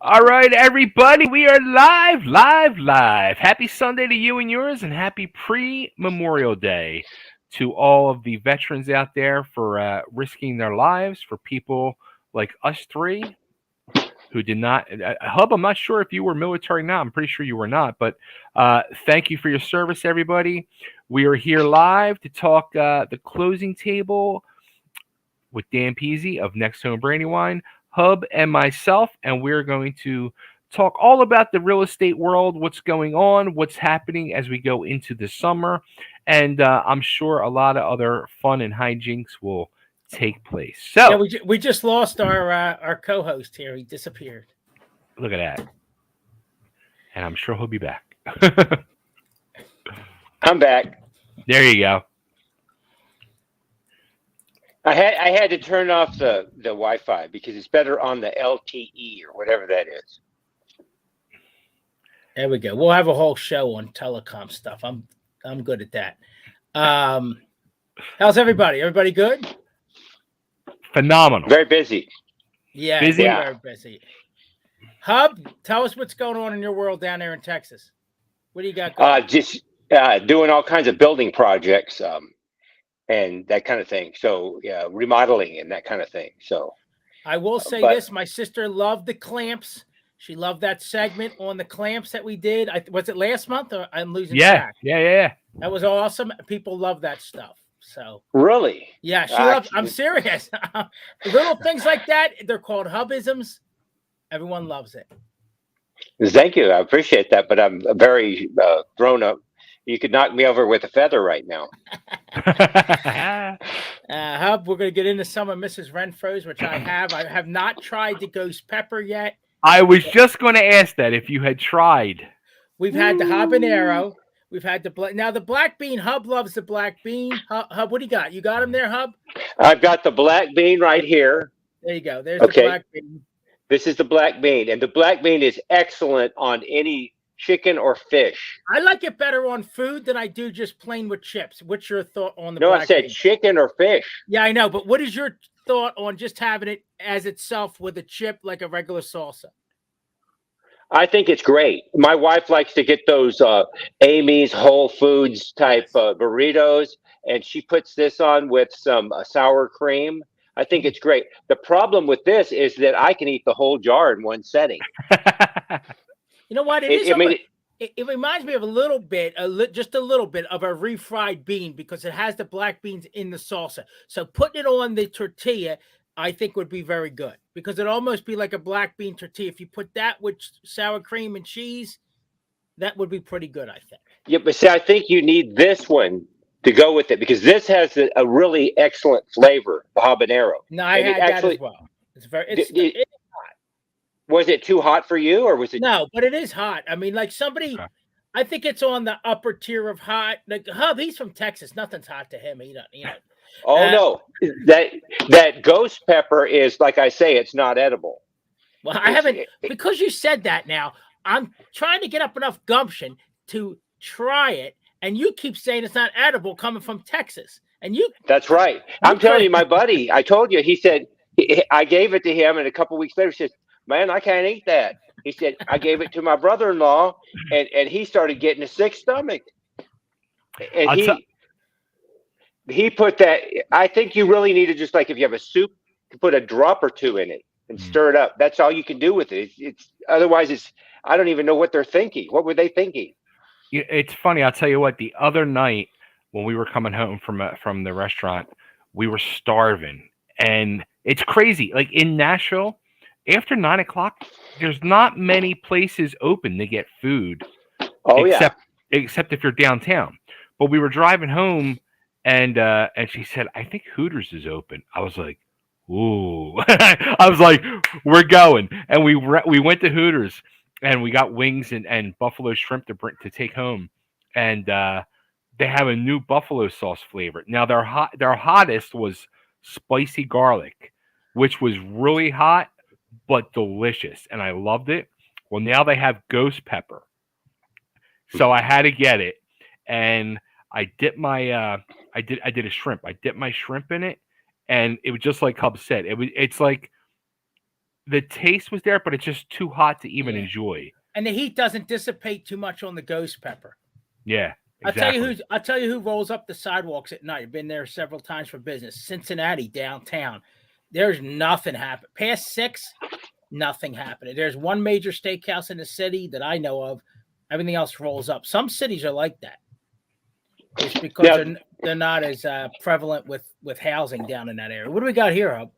All right, everybody, we are live, live, live. Happy Sunday to you and yours, and happy pre-Memorial Day to all of the veterans out there for risking their lives for people like us three who did not. Hub, I'm not sure if you were military now. I'm pretty sure you were not, but thank you for your service, everybody. We are here live to talk the closing table with Dan Pizzi of Next Home Brandywine, Hub, and myself, and we're going to talk all about the real estate world, what's going on, what's happening as we go into the summer, and I'm sure a lot of other fun and hijinks will take place. Yeah, So, we just lost our co-host here. He disappeared. look at that, and I'm sure he'll be back. I'm back. There you go. I had to turn off the Wi-Fi because it's better on the LTE or whatever that is. There we go. We'll have a whole show on telecom stuff. I'm good at that. How's everybody? Everybody good? Phenomenal. Very busy. Yeah, Busy? we're very busy. Hub, tell us what's going on in your world down there in Texas. What do you got going? Just doing all kinds of building projects and that kind of thing. So yeah, remodeling and that kind of thing. So I will say but- this: my sister loved the clamps. She loved that segment on the clamps that we did. Was it last month? Or I'm losing track. Yeah. That was awesome. People love that stuff. So really, yeah, she loves. I'm serious. Little things like that. They're called hubisms. Everyone loves it. thank you. I appreciate that, but I'm very thrown up. You could knock me over with a feather right now. Hub, we're going to get into some of Mrs. Renfro's, which I have. I have not tried the ghost pepper yet. I was just going to ask that if you had tried. We've had the habanero. We've had the now the black bean. Hub loves the black bean. Hub, what do you got? You got him there, Hub? I've got the black bean right here. There you go. There's Okay. the black bean. This is the black bean, and the black bean is excellent on any chicken or fish. I like it better on food than I do just plain with chips. What's your thought on the No, black I said bean? chicken or fish. Yeah, I know, but what is your thought on just having it as itself with a chip like a regular salsa? I think it's great. My wife likes to get those Amy's Whole Foods type burritos, and she puts this on with some sour cream. I think it's great. The problem with this is that I can eat the whole jar in one setting. You know what? It reminds me of a little bit, just a little bit of a refried bean because it has the black beans in the salsa. So putting it on the tortilla, I think would be very good because it'd almost be like a black bean tortilla. If you put that with sour cream and cheese, that would be pretty good, I think. Yeah, but see, I think you need this one to go with it because this has a really excellent flavor, the habanero. No, I had that as well. It's very. Was it too hot for you, or was it? No, but it is hot. I mean, like somebody, I think it's on the upper tier of hot. Like Hub, he's from Texas. Nothing's hot to him. He don't. Oh no, that ghost pepper is, like I say, it's not edible. Well, I haven't, because you said that. Now I'm trying to get up enough gumption to try it, and you keep saying it's not edible coming from Texas, and you. That's right. I'm telling you, my buddy. I told you. He said I gave it to him, and a couple weeks later, he says, "Man, I can't eat that." He said, "I gave it to my brother-in-law, and he started getting a sick stomach." And he put that. I think you really need to just, like, if you have a soup, put a drop or two in it and stir it up. That's all you can do with it. It's otherwise, it's. I don't even know what they're thinking. What were they thinking? It's funny. I'll tell you what. The other night when we were coming home from the restaurant, we were starving, and it's crazy. Like in Nashville, after 9 o'clock, there's not many places open to get food. Oh, except if you're downtown. But we were driving home, and she said, "I think Hooters is open." I was like, "Ooh!" I was like, "We're going!" And we went to Hooters, and we got wings and buffalo shrimp to take home, and they have a new buffalo sauce flavor. Now their hottest was spicy garlic, which was really hot but delicious, and I loved it. Well, now they have ghost pepper, so I had to get it, and I dipped my I did a shrimp. I dipped my shrimp in it, and it was just like Hub said. It's like the taste was there, but it's just too hot to even enjoy. And the heat doesn't dissipate too much on the ghost pepper. Yeah, exactly. I'll tell you who rolls up the sidewalks at night. I've been there several times for business. Cincinnati downtown. There's nothing happening. Past 6, nothing happening. There's one major steakhouse in the city that I know of. Everything else rolls up. Some cities are like that. Just because they're not as prevalent with housing down in that area. What do we got here, Hub?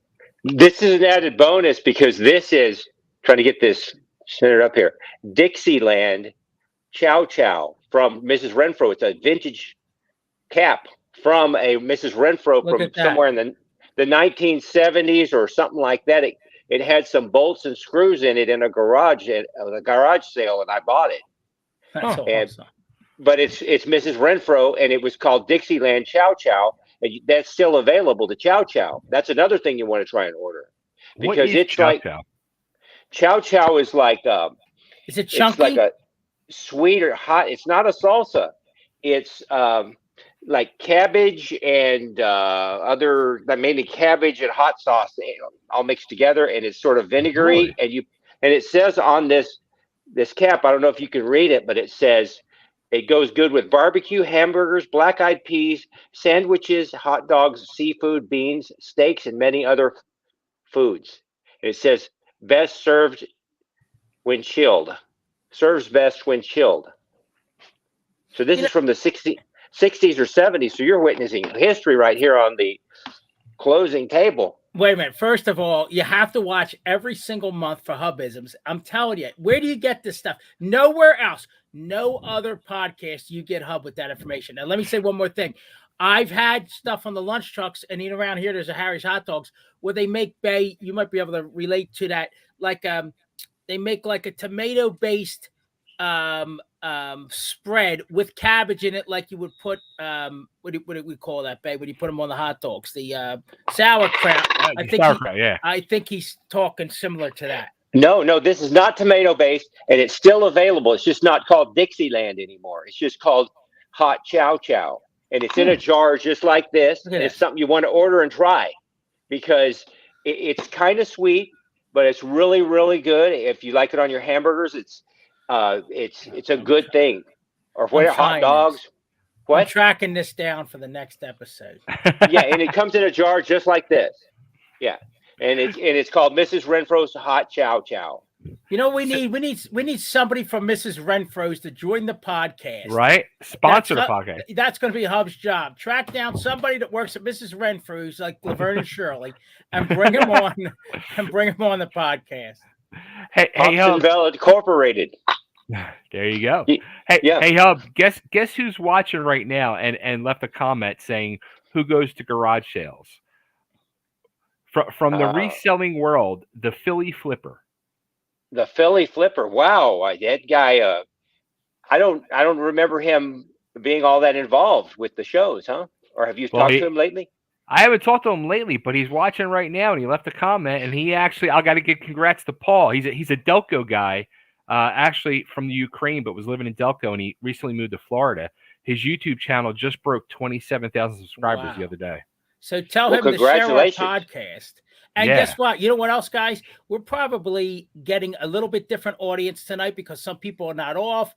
This is an added bonus because this is trying to get this centered up here. Dixieland Chow Chow from Mrs. Renfro. It's a vintage cap from a Mrs. Renfro from somewhere in the 1970s or something like that. It had some bolts and screws in it in a garage sale, and I bought it. That's awesome. But it's Mrs. Renfro, and it was called Dixieland Chow Chow, and that's still available. The Chow Chow. That's another thing you want to try and order because it's Chow like Chow? Chow Chow is like is it chunky? It's like a sweet or hot. It's not a salsa. It's like cabbage and mainly cabbage and hot sauce all mixed together, and it's sort of vinegary. Really? And it says on this cap, I don't know if you can read it, but it says it goes good with barbecue, hamburgers, black-eyed peas, sandwiches, hot dogs, seafood, beans, steaks, and many other foods. And it says best served when chilled. Serves best when chilled. So this is from the 60s or 70s. So you're witnessing history right here on the closing table. Wait a minute. First of all, you have to watch every single month for Hubisms. I'm telling you, where do you get this stuff? Nowhere else. No other podcast you get Hub with that information. Now, let me say one more thing. I've had stuff on the lunch trucks, and even around here, there's a Harry's Hot Dogs where they make you might be able to relate to that. Like they make like a tomato-based spread with cabbage in it, like you would put what do we call that, babe? When you put them on the hot dogs, the sauerkraut. I think he's talking similar to that. No, this is not tomato based, and it's still available. It's just not called Dixieland anymore. It's just called Hot Chow Chow, and it's in a jar just like this. And it's something you want to order and try because it's kind of sweet, but it's really, really good. If you like it on your hamburgers, it's a good thing. Or what hot dogs? What? I'm tracking this down for the next episode. Yeah, and it comes in a jar just like this. Yeah. And it's called Mrs. Renfro's Hot Chow Chow. You know, we need somebody from Mrs. Renfro's to join the podcast. Right? Sponsor the podcast. That's going to be Hub's job. Track down somebody that works at Mrs. Renfro's, like Laverne and Shirley, and bring him on the podcast. Hey, Hub. Incorporated. There you go. Hey, Hub. Guess who's watching right now and left a comment saying who goes to garage sales from the reselling world? The Philly Flipper. The Philly Flipper. Wow, that guy. I don't remember him being all that involved with the shows, huh? Or have you talked to him lately? I haven't talked to him lately, but he's watching right now, and he left a comment. And he actually, I got to give congrats to Paul. He's a Delco guy, actually from the Ukraine, but was living in Delco, and he recently moved to Florida. His YouTube channel just broke 27,000 subscribers the other day. So tell him to share our podcast. And guess what? You know what else, guys? We're probably getting a little bit different audience tonight because some people are not off.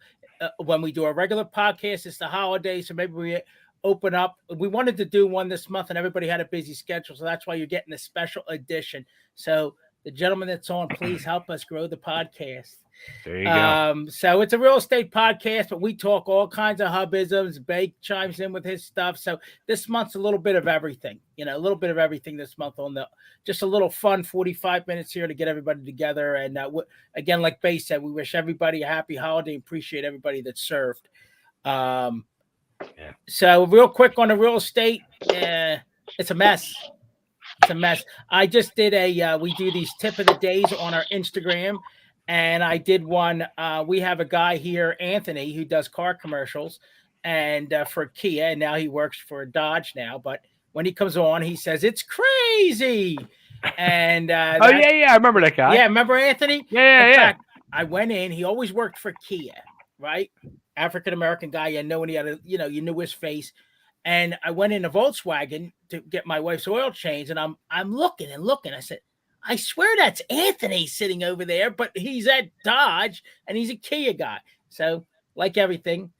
When we do a regular podcast, it's the holidays, so maybe we open up. We wanted to do one this month, and everybody had a busy schedule, so that's why you're getting a special edition. So the gentleman that's on, please help us grow the podcast. There you go. So it's a real estate podcast, but we talk all kinds of hubisms. Bake chimes in with his stuff. So this month's a little bit of everything, a little bit of everything this month on just a little fun 45 minutes here to get everybody together. And again, like Bay said, we wish everybody a happy holiday. Appreciate everybody that served. So real quick on the real estate, it's a mess. It's a mess. I just did we do these tip of the days on our Instagram. And I did one. We have a guy here, Anthony, who does car commercials and for Kia. And now he works for Dodge now. But when he comes on, he says, it's crazy. And I remember that guy. Yeah, remember Anthony? Yeah, in fact, I went in. He always worked for Kia, right? African-American guy. You know when he had you knew his face. And I went in a Volkswagen to get my wife's oil change. And I'm looking and looking. I said, I swear that's Anthony sitting over there, but he's at Dodge and he's a Kia guy. So, like everything,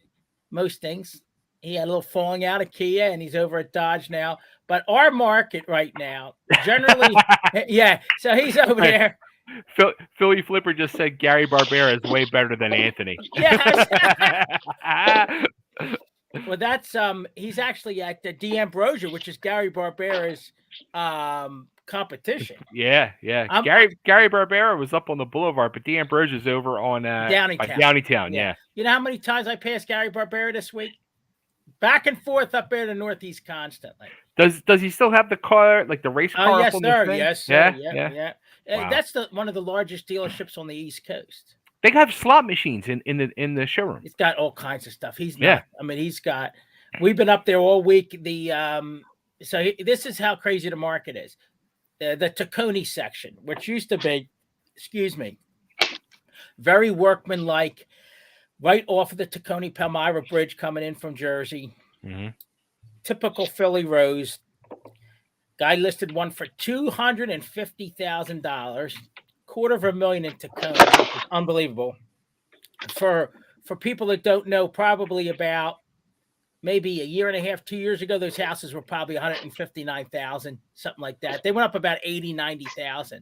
most things, he had a little falling out of Kia and he's over at Dodge now. But our market right now, generally, yeah. So he's over there. Philly Flipper just said Gary Barbera is way better than Anthony. Yes. Well, that's he's actually at the D'Ambrosio, which is Gary Barbera's competition. Yeah. Gary Barbera was up on the Boulevard, but D'Ambrosio's over on Downingtown. Yeah. You know how many times I passed Gary Barbera this week? Back and forth up there to Northeast constantly. Does he still have the car, like the race car? Yes, sir. Yes, sir. Yeah. Wow. That's one of the largest dealerships on the East Coast. They have slot machines in the showroom. It's got all kinds of stuff. He's not. Yeah. I mean, he's got. We've been up there all week. So this is how crazy the market is. The Tacony section, which used to be, very workmanlike, right off of the Tacony Palmyra Bridge coming in from Jersey. Mm-hmm. Typical Philly Rose. Guy listed one for $250,000, $250,000 in Tacony. Unbelievable. For people that don't know, probably about maybe a year and a half, 2 years ago, those houses were probably $159,000, something like that. They went up about $80,000-$90,000.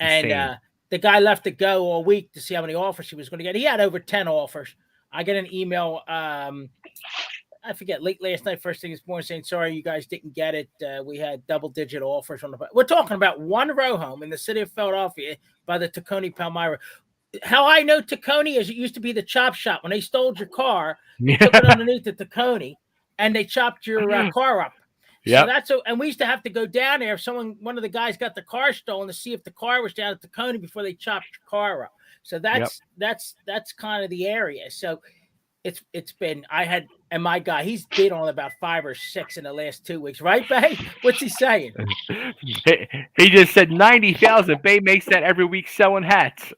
And the guy left to go all week to see how many offers he was going to get. He had over 10 offers. I get an email, I forget, late last night, first thing this morning, saying, sorry, you guys didn't get it. We had double-digit offers on the. We're talking about one row home in the city of Philadelphia by the Tacony Palmyra. How I know Tacony is it used to be the chop shop. When they stole your car, they took it underneath the Tacony, and they chopped your car up. Yeah. So and we used to have to go down there if one of the guys got the car stolen to see if the car was down at Tacony before they chopped your car up. So that's kind of the area. So it's been and my guy, he's bid on about 5 or 6 in the last 2 weeks, right, Bay? What's he saying? He just said 90,000. Bay makes that every week selling hats.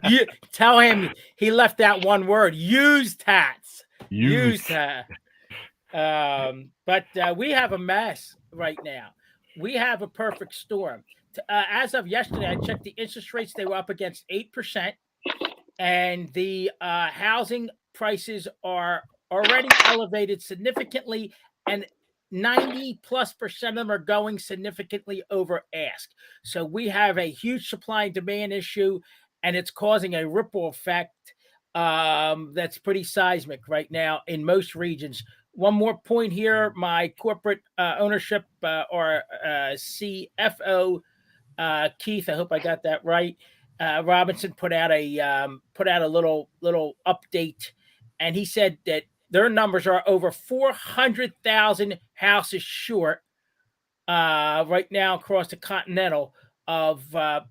You tell him he left that one word: used hats. Used hats. But we have a mess right now. We have a perfect storm. As of yesterday, I checked the interest rates; they were up against 8%. And the housing prices are already elevated significantly, and 90+% of them are going significantly over ask. So we have a huge supply and demand issue, and it's causing a ripple effect that's pretty seismic right now in most regions. One more point here: my corporate ownership or CFO, Keith, I hope I got that right. Robinson put out a little update, and he said that their numbers are over 400,000 houses short right now across the Continental of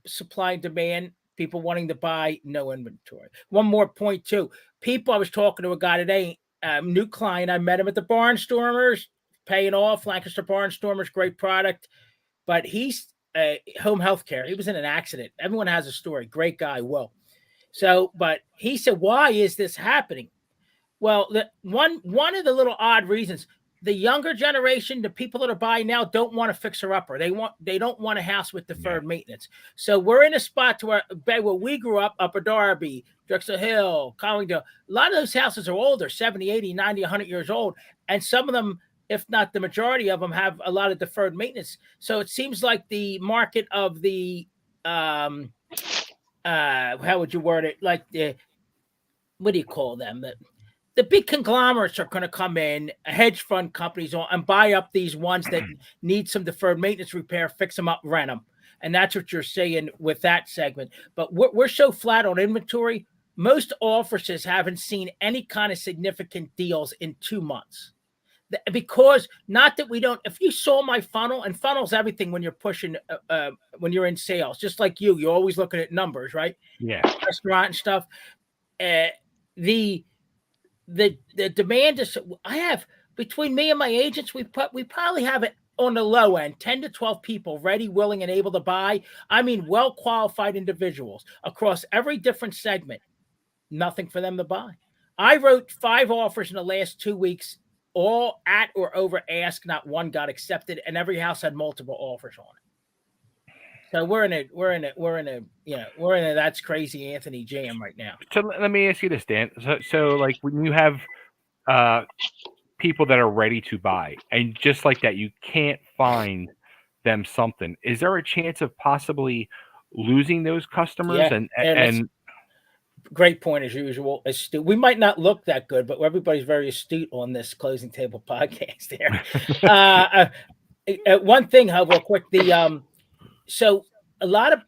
supply and demand. People wanting to buy, no inventory. One more point too. I was talking to a guy today, new client. I met him at the Barnstormers, paying off. Lancaster Barnstormers, great product, but he's home health care. He was in an accident. Everyone has a story. Great guy. Well, but he said, why is this happening? Well, one of the little odd reasons, the younger generation, the people that are buying now, don't want a fixer-upper. They don't want a house with deferred maintenance. So we're in a spot to where we grew up, Upper Darby, Drexel Hill, Collingdale. A lot of those houses are older, 70, 80, 90, 100 years old. And some of them, if not the majority of them, have a lot of deferred maintenance. So it seems like the market of the, how would you word it? Like what do you call them? The big conglomerates are going to come in, hedge fund companies, and buy up these ones that need some deferred maintenance repair, fix them up, rent them. And that's what you're saying with that segment. But we're so flat on inventory. Most offices haven't seen any kind of significant deals in 2 months. Because not that we don't, if you saw my funnel, and funnel's everything when you're pushing, when you're in sales, just like you're always looking at numbers, right? Yeah. Restaurant and stuff. The demand is, I have, between me and my agents, we probably have it on the low end, 10 to 12 people ready, willing, and able to buy. I mean, well-qualified individuals across every different segment. Nothing for them to buy. I wrote 5 offers in the last 2 weeks, all at or over ask. Not one got accepted, and every house had multiple offers on it. So we're in a that's crazy Anthony jam right now. So let me ask you this, Dan. So like when you have people that are ready to buy, and just like that, you can't find them something. Is there a chance of possibly losing those customers? Yeah, And great point as usual. Astute. We might not look that good, but everybody's very astute on this closing table podcast there. One thing, real quick, so a lot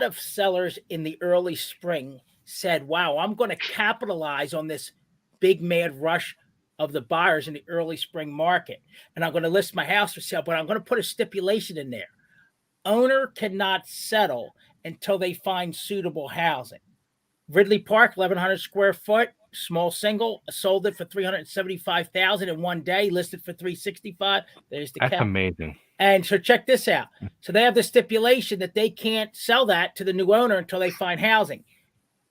of sellers in the early spring said, "Wow, I'm going to capitalize on this big mad rush of the buyers in the early spring market, and I'm going to list my house for sale, but I'm going to put a stipulation in there: owner cannot settle until they find suitable housing." Ridley Park, 1,100 square foot, small single, sold it for $375,000 in one day, listed for $365,000. There's the that's count. amazing. And so check this out. So they have the stipulation that they can't sell that to the new owner until they find housing.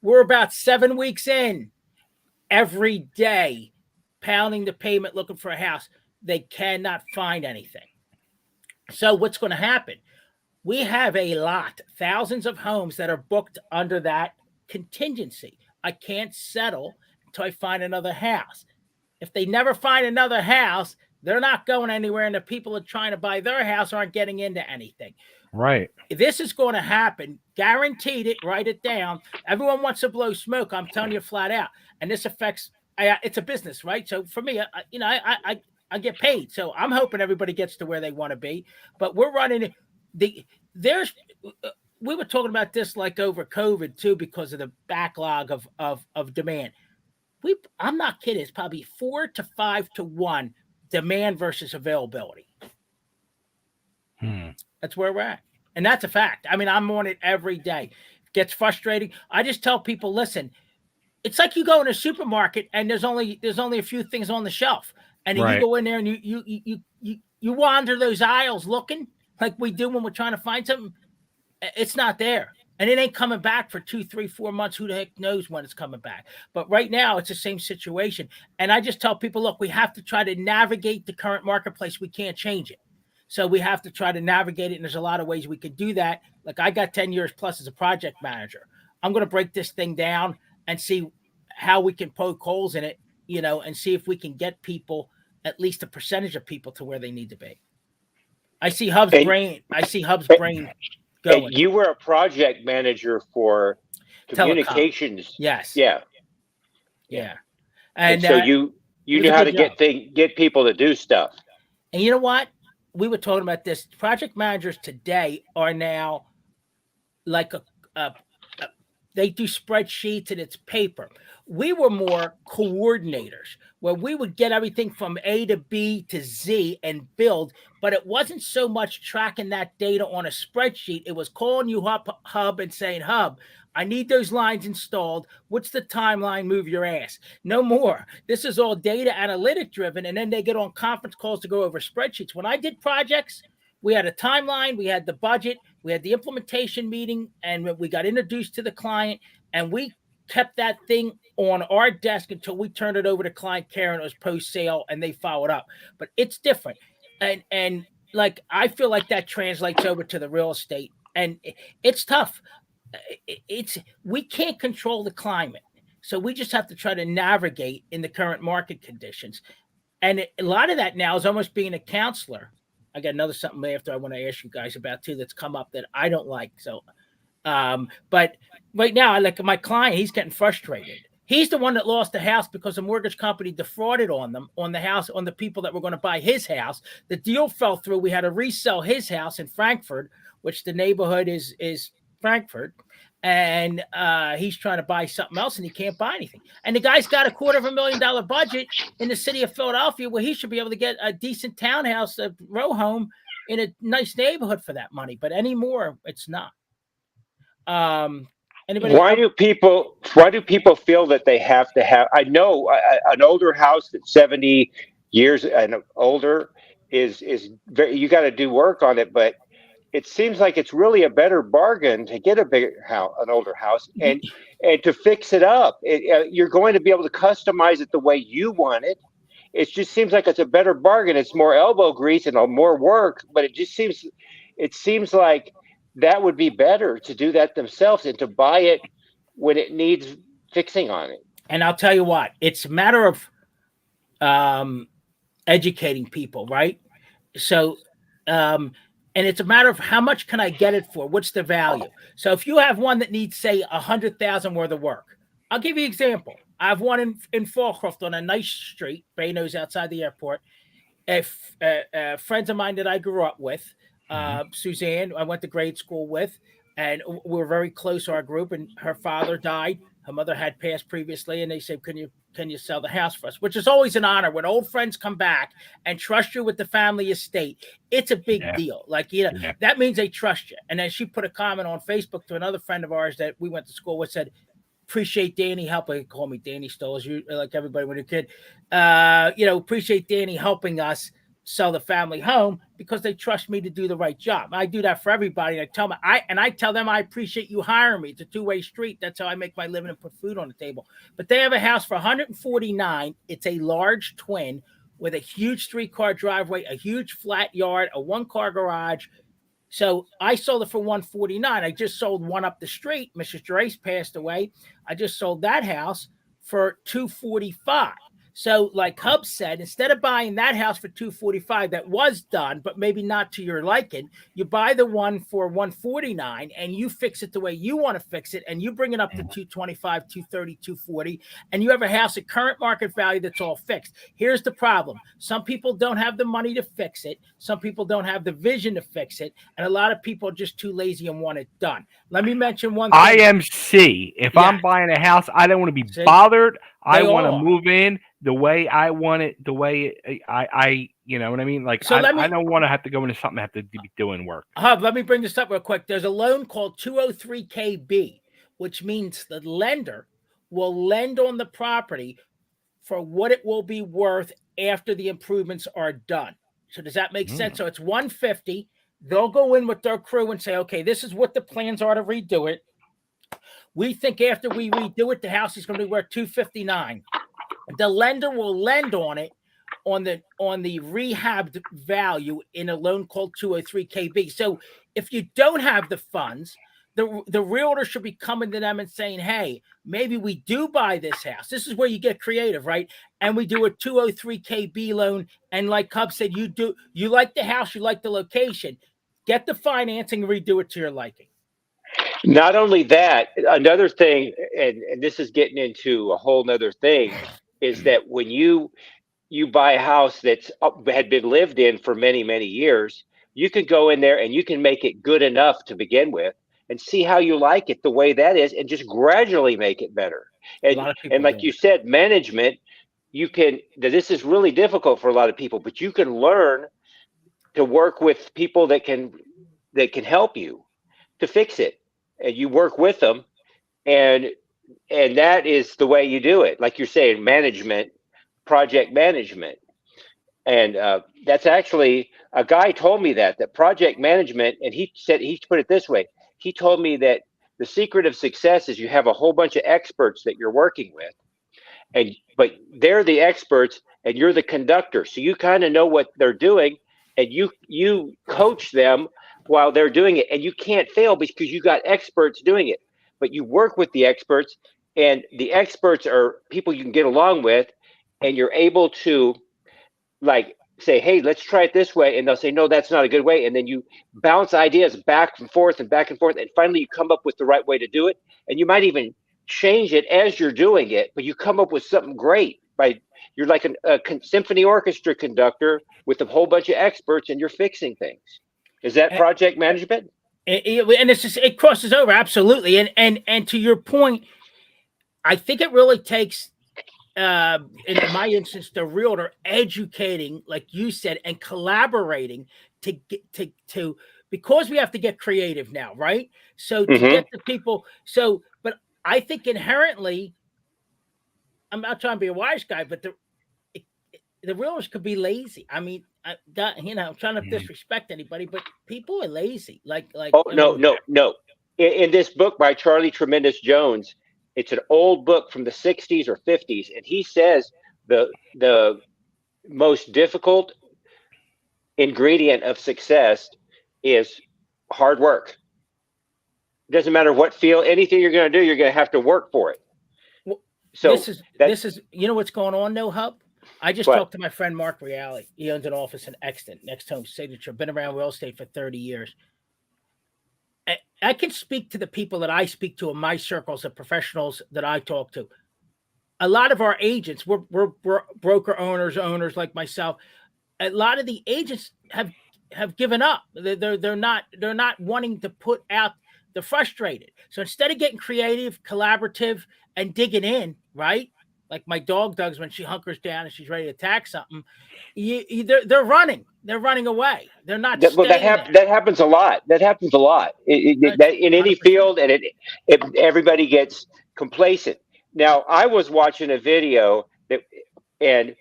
We're about 7 weeks in, every day, pounding the pavement looking for a house. They cannot find anything. So what's going to happen? We have thousands of homes that are booked under that contingency. I can't settle until I find another house. If they never find another house, they're not going anywhere, and the people that are trying to buy their house aren't getting into anything. Right. This is going to happen. Guaranteed it. Write it down. Everyone wants to blow smoke. I'm telling you flat out. And this affects, it's a business, right? So for me, I get paid. So I'm hoping everybody gets to where they want to be. But we're running we were talking about this like over COVID too, because of the backlog of demand. I'm not kidding. It's probably 4 to 5 to 1 demand versus availability. That's where we're at. And that's a fact. I mean, I'm on it every day. It gets frustrating. I just tell people, listen, it's like you go in a supermarket and there's only a few things on the shelf. And then you go in there and you wander those aisles looking like we do when we're trying to find something. It's not there. And it ain't coming back for 2, 3, 4 months. Who the heck knows when it's coming back? But right now, it's the same situation. And I just tell people, look, we have to try to navigate the current marketplace. We can't change it. So we have to try to navigate it. And there's a lot of ways we could do that. Like I got 10 years plus as a project manager. I'm going to break this thing down and see how we can poke holes in it, and see if we can get people, at least a percentage of people, to where they need to be. I see Hub's brain going. You were a project manager for communications. Telecom. Yes. Yeah. And so you knew how to get people to do stuff. And you know what? We were talking about this. Project managers today are now like they do spreadsheets and it's paper. We were more coordinators, where we would get everything from A to B to Z and build, but it wasn't so much tracking that data on a spreadsheet. It was calling you up, Hub, and saying, Hub, I need those lines installed. What's the timeline? Move your ass. No more. This is all data analytic driven, and then they get on conference calls to go over spreadsheets. When I did projects, we had a timeline, we had the budget, we had the implementation meeting, and we got introduced to the client, and we kept that thing on our desk until we turned it over to client care, and it was post-sale, and they followed up. But it's different. And like, I feel like that translates over to the real estate, and it's tough. We can't control the climate. So we just have to try to navigate in the current market conditions. And a lot of that now is almost being a counselor. I got another something after I want to ask you guys about too, that's come up that I don't like. So, but right now, like my client, he's getting frustrated. He's the one that lost the house because the mortgage company defrauded on the house, on the people that were going to buy his house. The deal fell through. We had to resell his house in Frankfurt, which the neighborhood is Frankfurt. And he's trying to buy something else and he can't buy anything. And the guy's got a $250,000 budget in the city of Philadelphia, where he should be able to get a decent townhouse, a row home in a nice neighborhood for that money. But anymore, it's not. Why do people feel that they have to have? I know an older house that's 70 years and older is very, you got to do work on it, but it seems like it's really a better bargain to get a bigger house, an older house, and to fix it up. You're going to be able to customize it the way you want it. It just seems like it's a better bargain. It's more elbow grease and more work, but it seems like that would be better to do that themselves and to buy it when it needs fixing on it. And I'll tell you what, it's a matter of educating people, right? So, and it's a matter of how much can I get it for? What's the value? So if you have one that needs, say, 100,000 worth of work, I'll give you an example. I have one in Fallcroft on a nice street, Baynos outside the airport. Friends of mine that I grew up with, Suzanne, I went to grade school with, and we were very close to our group. And her father died. Her mother had passed previously, and they said, can you sell the house for us? Which is always an honor when old friends come back and trust you with the family estate. It's a big deal. Like, that means they trust you. And then she put a comment on Facebook to another friend of ours that we went to school with, said, appreciate Danny helping. Call me Danny Stoll, as you like everybody when you're a kid. Appreciate Danny helping us sell the family home because they trust me to do the right job. I do that for everybody. I tell them I appreciate you hiring me. It's a two-way street. That's how I make my living and put food on the table. But they have a house for $149,000. It's a large twin with a huge 3-car driveway, a huge flat yard, a 1-car garage. So I sold it for $149,000. I just sold one up the street. Mrs. Drace passed away. I just sold that house for $245,000. So like Hub said, instead of buying that house for $245,000 that was done, but maybe not to your liking, you buy the one for $149,000 and you fix it the way you want to fix it, and you bring it up to $225,000, $230,000, $240,000, and you have a house at current market value that's all fixed. Here's the problem. Some people don't have the money to fix it. Some people don't have the vision to fix it. And a lot of people are just too lazy and want it done. Let me mention one thing. IMC. If I'm buying a house, I don't want to be bothered. I want to move in the way I want it, the way I you know what I mean? Like, so I don't want to have to go into something I have to be doing work. Hub, let me bring this up real quick. There's a loan called 203KB, which means the lender will lend on the property for what it will be worth after the improvements are done. So does that make sense? So it's $150,000. They'll go in with their crew and say, okay, this is what the plans are to redo it. We think after we redo it, the house is going to be worth $259,000. The lender will lend on it on the rehabbed value in a loan called 203KB. So if you don't have the funds, the realtor should be coming to them and saying, hey, maybe we do buy this house. This is where you get creative, right? And we do a 203KB loan. And like Hub said, you like the house, you like the location, get the financing, redo it to your liking. Not only that, another thing, and this is getting into a whole nother thing, is that when you buy a house that's had been lived in for many, many years, you can go in there and you can make it good enough to begin with and see how you like it the way that is, and just gradually make it better. And like you said, management, this is really difficult for a lot of people, but you can learn to work with people that can help you to fix it. And you work with them, and that is the way you do it. Like you're saying, management, project management. And that's actually, a guy told me that project management, and he put it this way. He told me that the secret of success is you have a whole bunch of experts that you're working with, but they're the experts and you're the conductor. So you kind of know what they're doing, and you coach them while they're doing it, and you can't fail because you got experts doing it. But you work with the experts, and the experts are people you can get along with, and you're able to like say, hey, let's try it this way, and they'll say, no, that's not a good way, and then you bounce ideas back and forth, and finally you come up with the right way to do it. And you might even change it as you're doing it, but you come up with something great. You're like a symphony orchestra conductor with a whole bunch of experts, and you're fixing things. Is that project management? And it's just, it crosses over, absolutely. And to your point, I think it really takes, in my instance, the realtor educating, like you said, and collaborating to get to because we have to get creative now, right? So to get the people. But I think inherently, I'm not trying to be a wise guy, but the realtors could be lazy. I mean, I'm trying to disrespect anybody, but people are lazy. No. In this book by Charlie Tremendous Jones, it's an old book from the 60s or 50s, and he says the most difficult ingredient of success is hard work. doesn't matter what field, anything you're going to do, you're going to have to work for it. Well, So this is you know what's going on though, Hub? I just talked to my friend Mark Reale. He owns an office in Exton, NextHome Signature. Been around real estate for 30 years. I can speak to the people that I speak to in my circles of professionals that I talk to. A lot of our agents, we're broker owners like myself. A lot of the agents have given up. They're not wanting to put out. They're frustrated. So instead of getting creative, collaborative, and digging in, right? Like my dog does when she hunkers down and she's ready to attack something. They're running. They're running away. They're not. That happens a lot. That happens a lot that in any 100%. Field, and everybody gets complacent. Now, I was watching a video it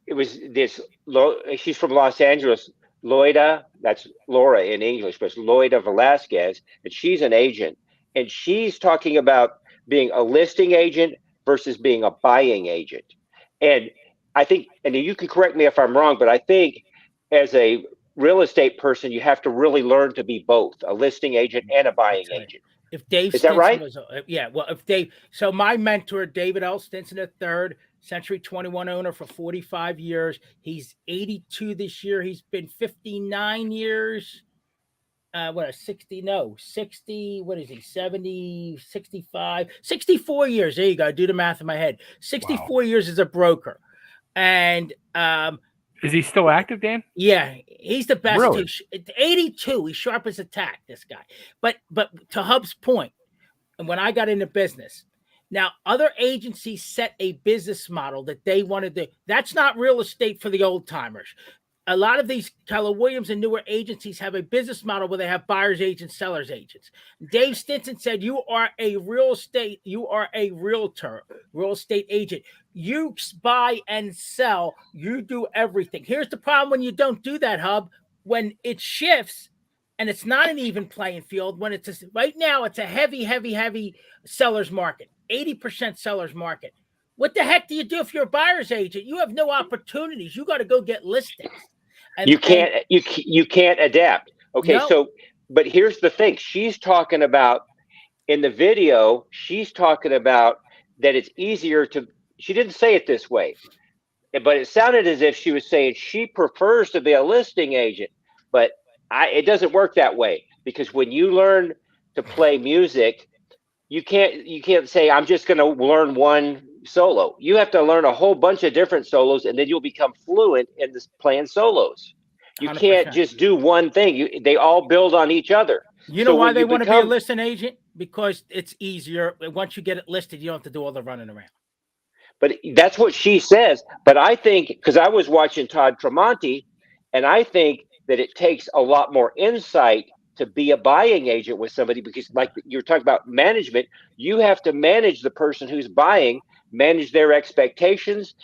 was this. She's from Los Angeles, Loida. That's Laura in English, but it's Loida Velasquez, and she's an agent, and she's talking about being a listing agent versus being a buying agent. And I think, and you can correct me if I'm wrong, but I think as a real estate person, you have to really learn to be both a listing agent and a buying agent. If Dave Is that right? So my mentor, David L. Stinson III, Century 21 owner for 45 years. He's 82 this year. He's been 59 years. 60, what is he? 70, 65, 64 years. There you go. Do the math in my head. 64 years as a broker. And is he still active, Dan? Yeah, he's the best. Really? 82. He's sharp as a tack, this guy. But to Hub's point, and when I got into business, now other agencies set a business model that they wanted to. That's not real estate for the old timers. A lot of these Keller Williams and newer agencies have a business model where they have buyer's agents, seller's agents. Dave Stinson said, you are a realtor, real estate agent. You buy and sell, you do everything. Here's the problem when you don't do that, Hub. When it shifts and it's not an even playing field, when right now it's a heavy seller's market, 80% seller's market. What the heck do you do if you're a buyer's agent? You have no opportunities. You got to go get listings. You can't adapt. Okay, no. So, but here's the thing. She's talking about in the video. She's talking about that it's easier to. She didn't say it this way, but it sounded as if she was saying she prefers to be a listing agent. But it doesn't work that way, because when you learn to play music, you can't say I'm just going to learn one solo. You have to learn a whole bunch of different solos, and then you'll become fluent in this playing solos. You 100%. Can't just do one thing. They all build on each other. You know why they want to be a listing agent? Because it's easier. Once you get it listed, you don't have to do all the running around. But that's what she says. But I think, because I was watching Todd Tremonti, and I think that it takes a lot more insight to be a buying agent with somebody, because like you're talking about management, you have to manage the person who's buying, manage their expectations.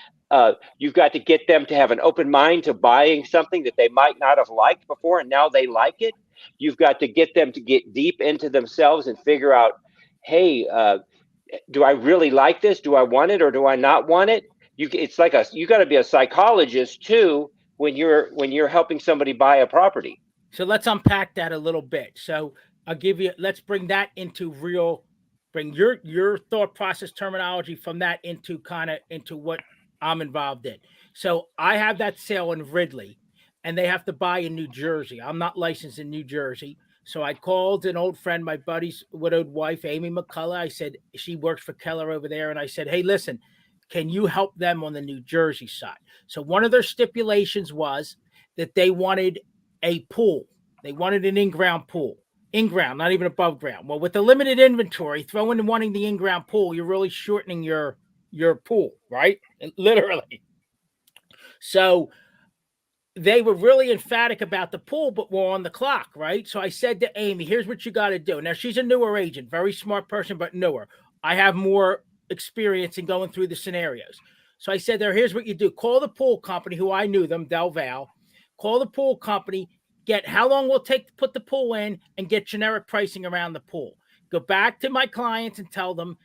You've got to get them to have an open mind to buying something that they might not have liked before, and now they like it. You've got to get them to get deep into themselves and figure out, hey, do I really like this? Do I want it or do I not want it? It's like you got to be a psychologist too when you're helping somebody buy a property. So let's unpack that a little bit. So let's bring that into bring your thought process terminology from that into what I'm involved in. So I have that sale in Ridley, and they have to buy in New Jersey. I'm not licensed in New Jersey. So I called an old friend, my buddy's widowed wife, Amy McCullough. I said, she works for Keller over there. And I said, hey, listen, can you help them on the New Jersey side? So one of their stipulations was that they wanted a pool. They wanted an in-ground pool. In-ground, not even above ground. Well, with the limited inventory, wanting the in-ground pool, you're really shortening your pool, right? Literally. So they were really emphatic about the pool, but we're on the clock, right? So I said to Amy, here's what you got to do. Now, she's a newer agent, very smart person, but newer. I have more experience in going through the scenarios. So I said, here's what you do. Call the pool company, who I knew them, Del Val. Call the pool company, get how long will it take to put the pool in, and get generic pricing around the pool. Go back to my clients and tell them,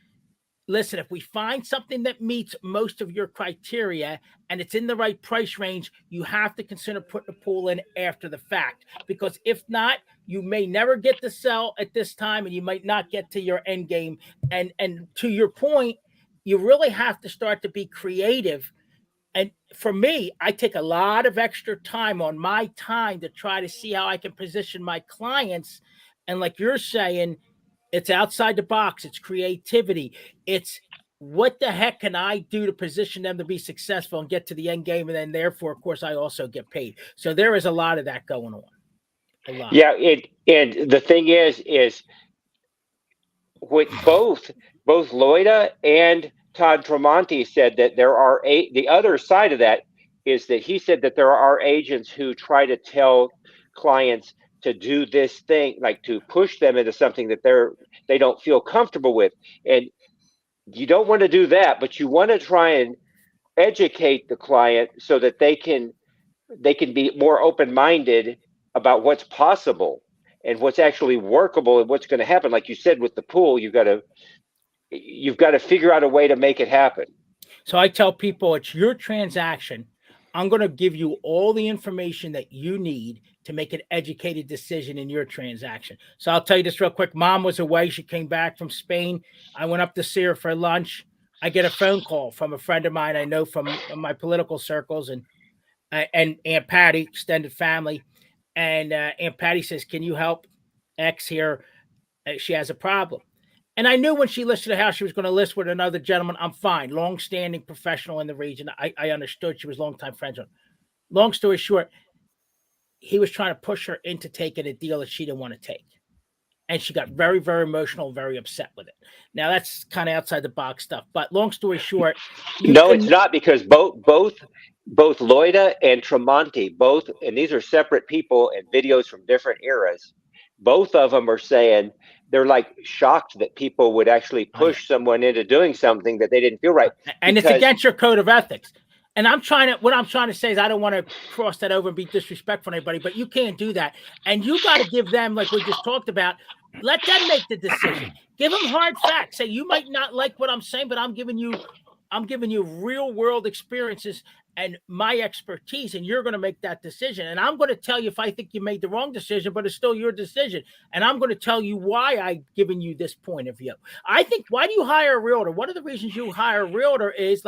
listen, if we find something that meets most of your criteria and it's in the right price range, you have to consider putting a pool in after the fact, because if not, you may never get to sell at this time and you might not get to your end game. And to your point, you really have to start to be creative. And for me, I take a lot of extra time on my time to try to see how I can position my clients. And like you're saying, it's outside the box. It's creativity. It's what the heck can I do to position them to be successful and get to the end game? And then therefore, of course, I also get paid. So there is a lot of that going on. A lot. Yeah. And the thing is with both Loida and Todd Tremonti said that there are the other side of that is that he said that there are agents who try to tell clients to do this thing, like to push them into something that they don't feel comfortable with. And you don't want to do that, but you want to try and educate the client so that they can be more open-minded about what's possible and what's actually workable and what's going to happen. Like you said, with the pool, you've got to figure out a way to make it happen. So I tell people, it's your transaction. I'm going to give you all the information that you need to make an educated decision in your transaction. So I'll tell you this real quick. Mom was away. She came back from Spain. I went up to see her for lunch. I get a phone call from a friend of mine I know from my political circles, and Aunt Patty, extended family. And Aunt Patty says, can you help X here? She has a problem. And I knew when she listed a house, she was going to list with another gentleman. I'm fine. Long-standing professional in the region. I understood she was longtime friends with him. Long story short, he was trying to push her into taking a deal that she didn't want to take. And she got very, very emotional, very upset with it. Now, that's kind of outside the box stuff. But long story short. It's not, because both Loida and Tremonti, and these are separate people and videos from different eras. Both of them are saying they're like shocked that people would actually push someone into doing something that they didn't feel right. And it's against your code of ethics. And what I'm trying to say is I don't want to cross that over and be disrespectful to anybody, but you can't do that. And you got to give them, like we just talked about, let them make the decision. Give them hard facts. Say, you might not like what I'm saying, but I'm giving you real world experiences and my expertise, and you're going to make that decision. And I'm going to tell you if I think you made the wrong decision, but it's still your decision. And I'm going to tell you why I've given you this point of view. I think, why do you hire a realtor? One of the reasons you hire a realtor is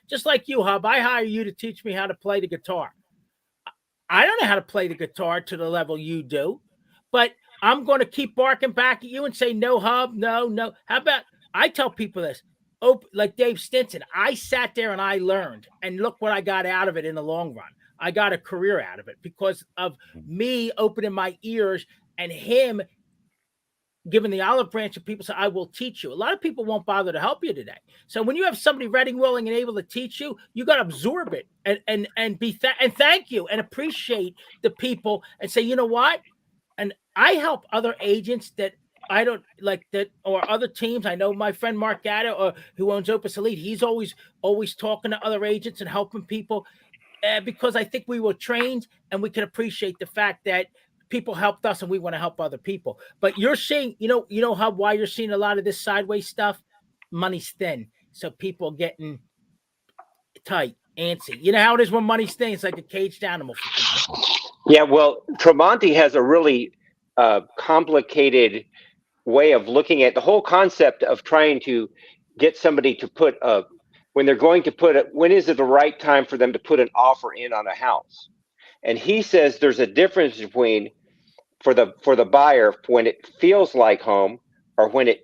just like you, Hub, I hire you to teach me how to play the guitar. I don't know how to play the guitar to the level you do, but I'm going to keep barking back at you and say, no, Hub, no. How about, I tell people this. Like Dave Stinson, I sat there and I learned, and look what I got out of it in the long run. I got a career out of it because of me opening my ears and him giving the olive branch of people say, I will teach you. A lot of people won't bother to help you today. So when you have somebody ready, willing, and able to teach you, you got to absorb it and thank you and appreciate the people and say, you know what? And I help other agents that I don't like that, or other teams. I know my friend Mark Gatta, who owns Opus Elite. He's always talking to other agents and helping people because I think we were trained and we can appreciate the fact that people helped us and we want to help other people. But you're seeing, why you're seeing a lot of this sideways stuff? Money's thin, so people getting tight, antsy. You know how it is when money's thin. It's like a caged animal for people. Yeah, well, Tremonti has a really complicated way of looking at the whole concept of trying to get somebody to put when is it the right time for them to put an offer in on a house? And he says there's a difference between for the buyer when it feels like home or when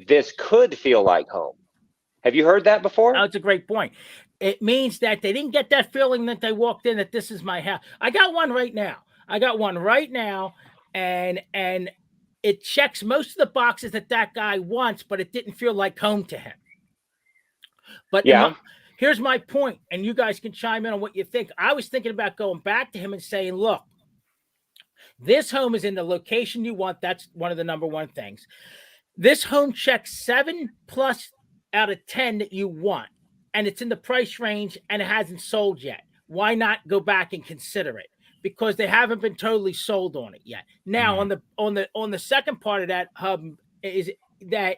this could feel like home. Have you heard that before? Oh, it's a great point. It means that they didn't get that feeling that they walked in that this is my house. I got one right now. And it checks most of the boxes that guy wants, but it didn't feel like home to him. But yeah, here's my point, and you guys can chime in on what you think. I was thinking about going back to him and saying, look, this home is in the location you want. That's one of the number one things. This home checks 7+ out of 10 that you want, and it's in the price range and it hasn't sold yet. Why not go back and consider it? Because they haven't been totally sold on it yet. Now, on the second part of that, Hub, is that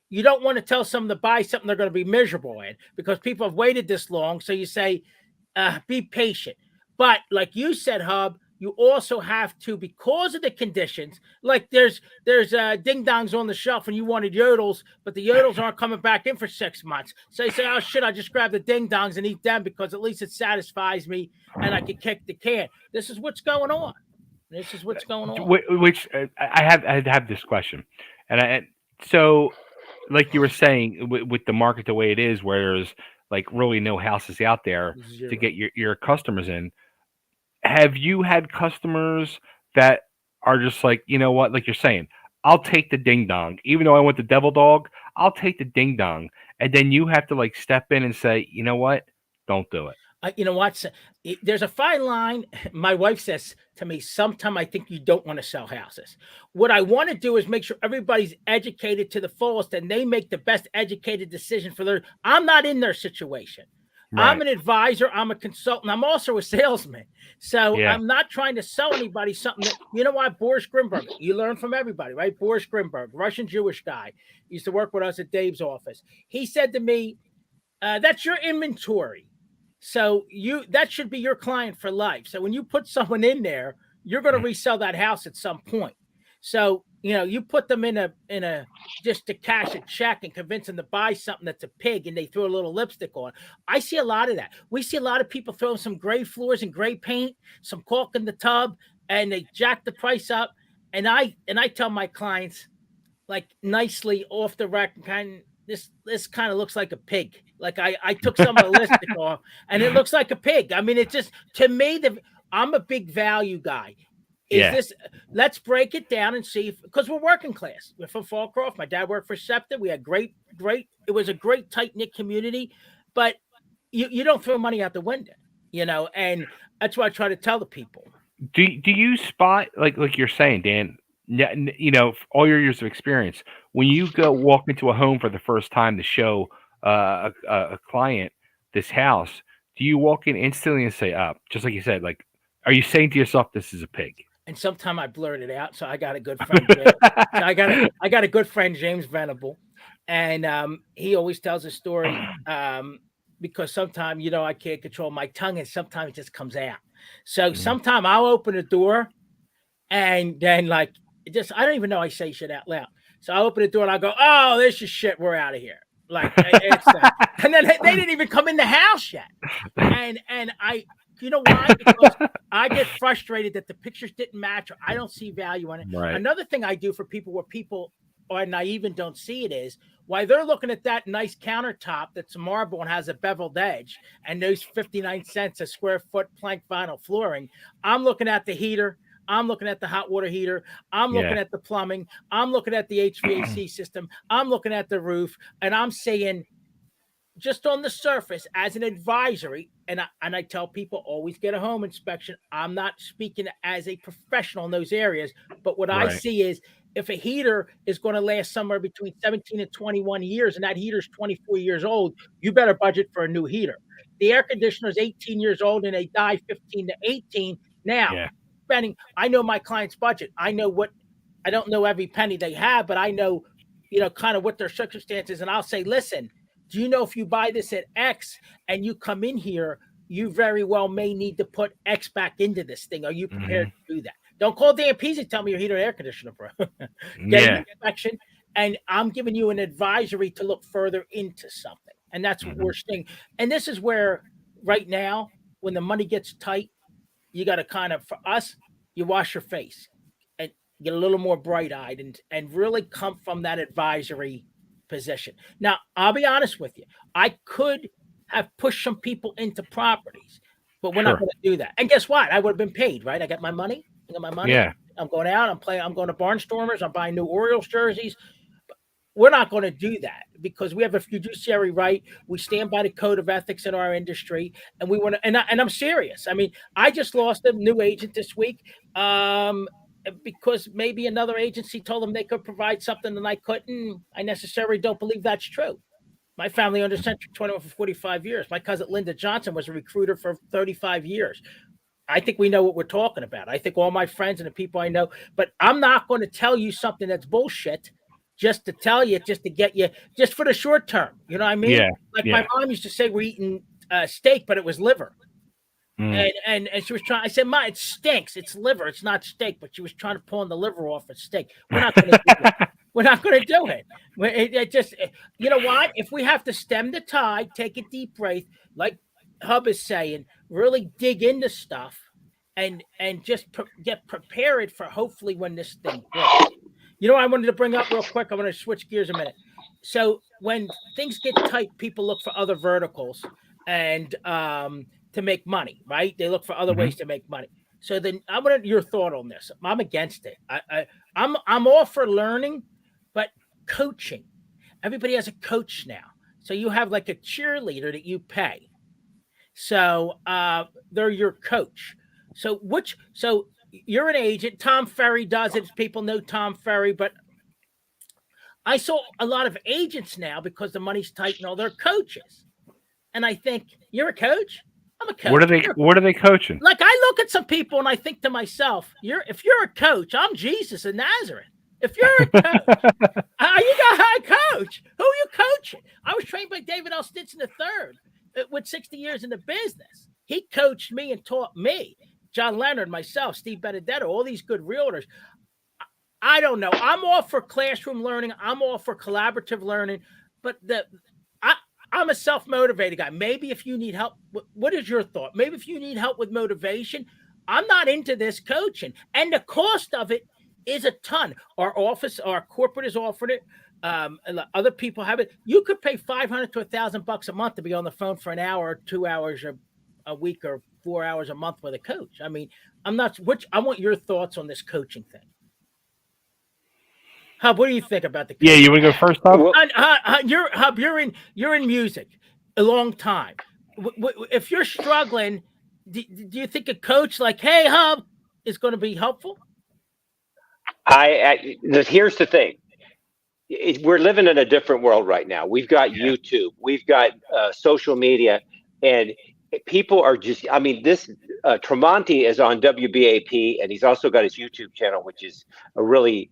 you don't want to tell someone to buy something they're going to be miserable in because people have waited this long. So you say, be patient. But like you said, Hub, you also have to, because of the conditions, like there's ding dongs on the shelf and you wanted yodels, but the yodels aren't coming back in for 6 months. So you say, oh shit, I just grab the ding dongs and eat them because at least it satisfies me and I can kick the can. This is what's going on. This is what's going on. Which I have this question, and so like you were saying with the market the way it is, where there's like really no houses out there to get your customers in. Have you had customers that are just like, you know what, like you're saying, I'll take the ding dong, even though I want the devil dog, I'll take the ding dong, and then you have to like step in and say, you know what, don't do it. You know what? There's a fine line. My wife says to me, sometime I think you don't want to sell houses. What I want to do is make sure everybody's educated to the fullest and they make the best educated decision for their. I'm not in their situation. Right. I'm an advisor. I'm a consultant. I'm also a salesman. So I'm not trying to sell anybody something that, you know what, Boris Grimberg, you learn from everybody, right? Boris Grimberg, Russian Jewish guy, used to work with us at Dave's office. He said to me, that's your inventory. So that should be your client for life. So when you put someone in there, you're going to resell that house at some point. So, you put them in a just to cash a check and convince them to buy something that's a pig and they throw a little lipstick on. I see a lot of that. We see a lot of people throwing some gray floors and gray paint, some caulk in the tub, and they jack the price up. And I tell my clients, like nicely off the rack, kind of, this kind of looks like a pig. Like I took some of the lipstick off and it looks like a pig. I mean, it's just, to me, I'm a big value guy. Let's break it down and see, because we're working class. We're from Fallcroft. My dad worked for SEPTA. We had great, it was a great tight-knit community, but you don't throw money out the window, and that's what I try to tell the people. Do you spot, like you're saying, Dan, all your years of experience, when you go walk into a home for the first time to show a client this house, do you walk in instantly and say, just like you said, like, are you saying to yourself, this is a pig? And sometimes I blurt it out. So I got a good friend. I got a good friend, James Venable, and he always tells a story because sometimes I can't control my tongue, and sometimes it just comes out. So sometimes I'll open a door, and then I don't even know I say shit out loud. So I open the door and I go, "Oh, this is shit. We're out of here." Like it's and then they didn't even come in the house yet, and I. You know why? Because I get frustrated that the pictures didn't match, or I don't see value in it. Right. Another thing I do for people where people are naive and don't see it is, why they're looking at that nice countertop that's marble and has a beveled edge and those 59 cents a square foot plank vinyl flooring. I'm looking at the heater. I'm looking at the hot water heater. I'm looking at the plumbing. I'm looking at the HVAC system. I'm looking at the roof. And I'm saying, just on the surface, as an advisory, and I tell people, always get a home inspection. I'm not speaking as a professional in those areas, but what I see is, if a heater is going to last somewhere between 17 and 21 years, and that heater is 24 years old, you better budget for a new heater. The air conditioner is 18 years old and they die 15 to 18. Now, I know my client's budget. I don't know every penny they have, but I know, kind of what their circumstances. And I'll say, listen, do you know if you buy this at X and you come in here, you very well may need to put X back into this thing? Are you prepared to do that? Don't call Dan Pizzi and tell me your heater and air conditioner, bro. Get an inspection, and I'm giving you an advisory to look further into something. And that's what we're seeing. And this is where, right now, when the money gets tight, you got to kind of, for us, you wash your face and get a little more bright-eyed and really come from that advisory position. Now, I'll be honest with you. I could have pushed some people into properties, but we're not going to do that. And guess what? I would have been paid, right? I got my money. Yeah. I'm going out. I'm going to Barnstormers. I'm buying new Orioles jerseys. But we're not going to do that because we have a fiduciary right. We stand by the code of ethics in our industry, and we want to. And I'm serious. I mean, I just lost a new agent this week. Because maybe another agency told them they could provide something and I couldn't. I necessarily don't believe that's true. My family owned a Centric 21 for 45 years. My cousin Linda Johnson was a recruiter for 35 years. I think we know what we're talking about. I think all my friends and the people I know, but I'm not going to tell you something that's bullshit just to tell you, just to get you, just for the short term. You know what I mean? Yeah. Like my mom used to say, we're eating steak, but it was liver. And she was trying. I said, "Ma, it stinks. It's liver. It's not steak." But she was trying to pull the liver off a steak. We're not going to do it. We're not going to do it. It just, you know what? If we have to stem the tide, take a deep breath, like Hub is saying, really dig into stuff, and just get prepared for hopefully when this thing breaks. You know, I wanted to bring up real quick. I want to switch gears a minute. So when things get tight, people look for other verticals and to make money, right? They look for other ways to make money. So then I want your thought on this. I'm against it. I'm all for learning, but coaching. Everybody has a coach now. So you have like a cheerleader that you pay. So they're your coach. So you're an agent. Tom Ferry does it. People know Tom Ferry, but I saw a lot of agents now because the money's tight and all their coaches. And I think, you're a coach? I'm a coach. What are they coaching? Like, I look at some people and I think to myself, if you're a coach, I'm Jesus of Nazareth. If you're a coach, you got a coach. Who are you coaching? I was trained by David L. Stinson III with 60 years in the business. He coached me and taught me. John Leonard, myself, Steve Benedetto, all these good realtors. I don't know. I'm all for classroom learning. I'm all for collaborative learning. But I'm a self-motivated guy. Maybe if you need help, what is your thought? Maybe if you need help with motivation, I'm not into this coaching. And the cost of it is a ton. Our corporate has offered it. Other people have it. You could pay $500 to $1,000 a month to be on the phone for an hour, or 2 hours a week, or 4 hours a month with a coach. I mean, I want your thoughts on this coaching thing. Hub, what do you think about the coaching? Yeah, you want to go first, Hub? Hub, you're in music a long time. If you're struggling, do you think a coach like, hey, Hub, is going to be helpful? Here's the thing. We're living in a different world right now. We've got YouTube, we've got social media, and people are just, I mean, this Tremonti is on WBAP, and he's also got his YouTube channel, which is a really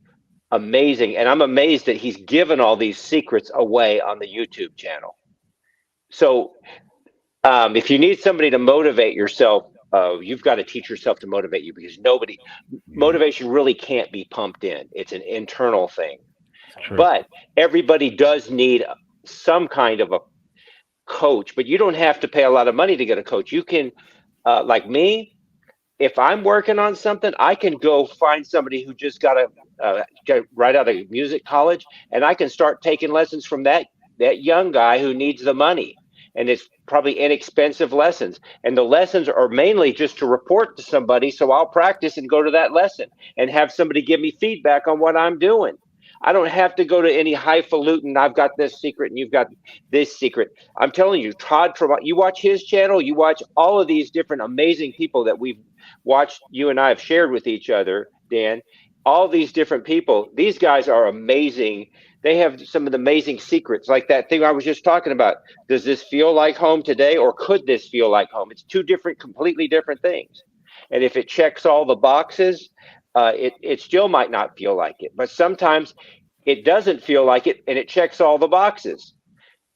amazing. And I'm amazed that he's given all these secrets away on the YouTube channel. So if you need somebody to motivate yourself, you've got to teach yourself to motivate you, because motivation really can't be pumped in. It's an internal thing. True. But everybody does need some kind of a coach, but you don't have to pay a lot of money to get a coach. You can, like me, if I'm working on something, I can go find somebody who just got right out of music college, and I can start taking lessons from that young guy who needs the money. And it's probably inexpensive lessons. And the lessons are mainly just to report to somebody. So I'll practice and go to that lesson and have somebody give me feedback on what I'm doing. I don't have to go to any highfalutin, I've got this secret and you've got this secret. I'm telling you, Todd Tremonti, you watch his channel, you watch all of these different amazing people that we've watched, you and I have shared with each other, Dan, all these different people. These guys are amazing. They have some of the amazing secrets, like that thing I was just talking about. Does this feel like home today, or could this feel like home? It's two completely different things. And if it checks all the boxes, it still might not feel like it. But sometimes it doesn't feel like it, and it checks all the boxes.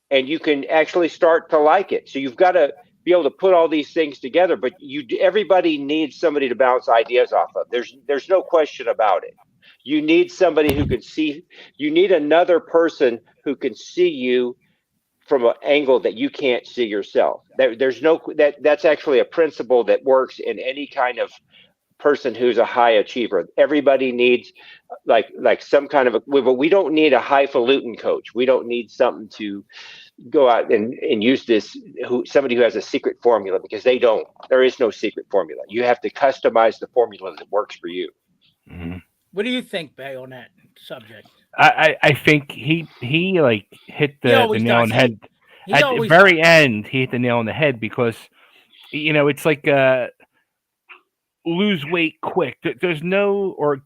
And you can actually start to like it. So you've got to be able to put all these things together. But everybody needs somebody to bounce ideas off of. There's no question about it. You need somebody who can see. You need another person who can see you from an angle that you can't see yourself. That's actually a principle that works in any kind of person who's a high achiever. Everybody needs like some kind of but we don't need a highfalutin coach. We don't need something to go out and use somebody who has a secret formula, because they don't. There is no secret formula. You have to customize the formula that works for you. Mm-hmm. What do you think, Bay, on that subject? I think he like hit the nail on the head. At the very end, he hit the nail on the head, because it's like lose weight quick. There's no, or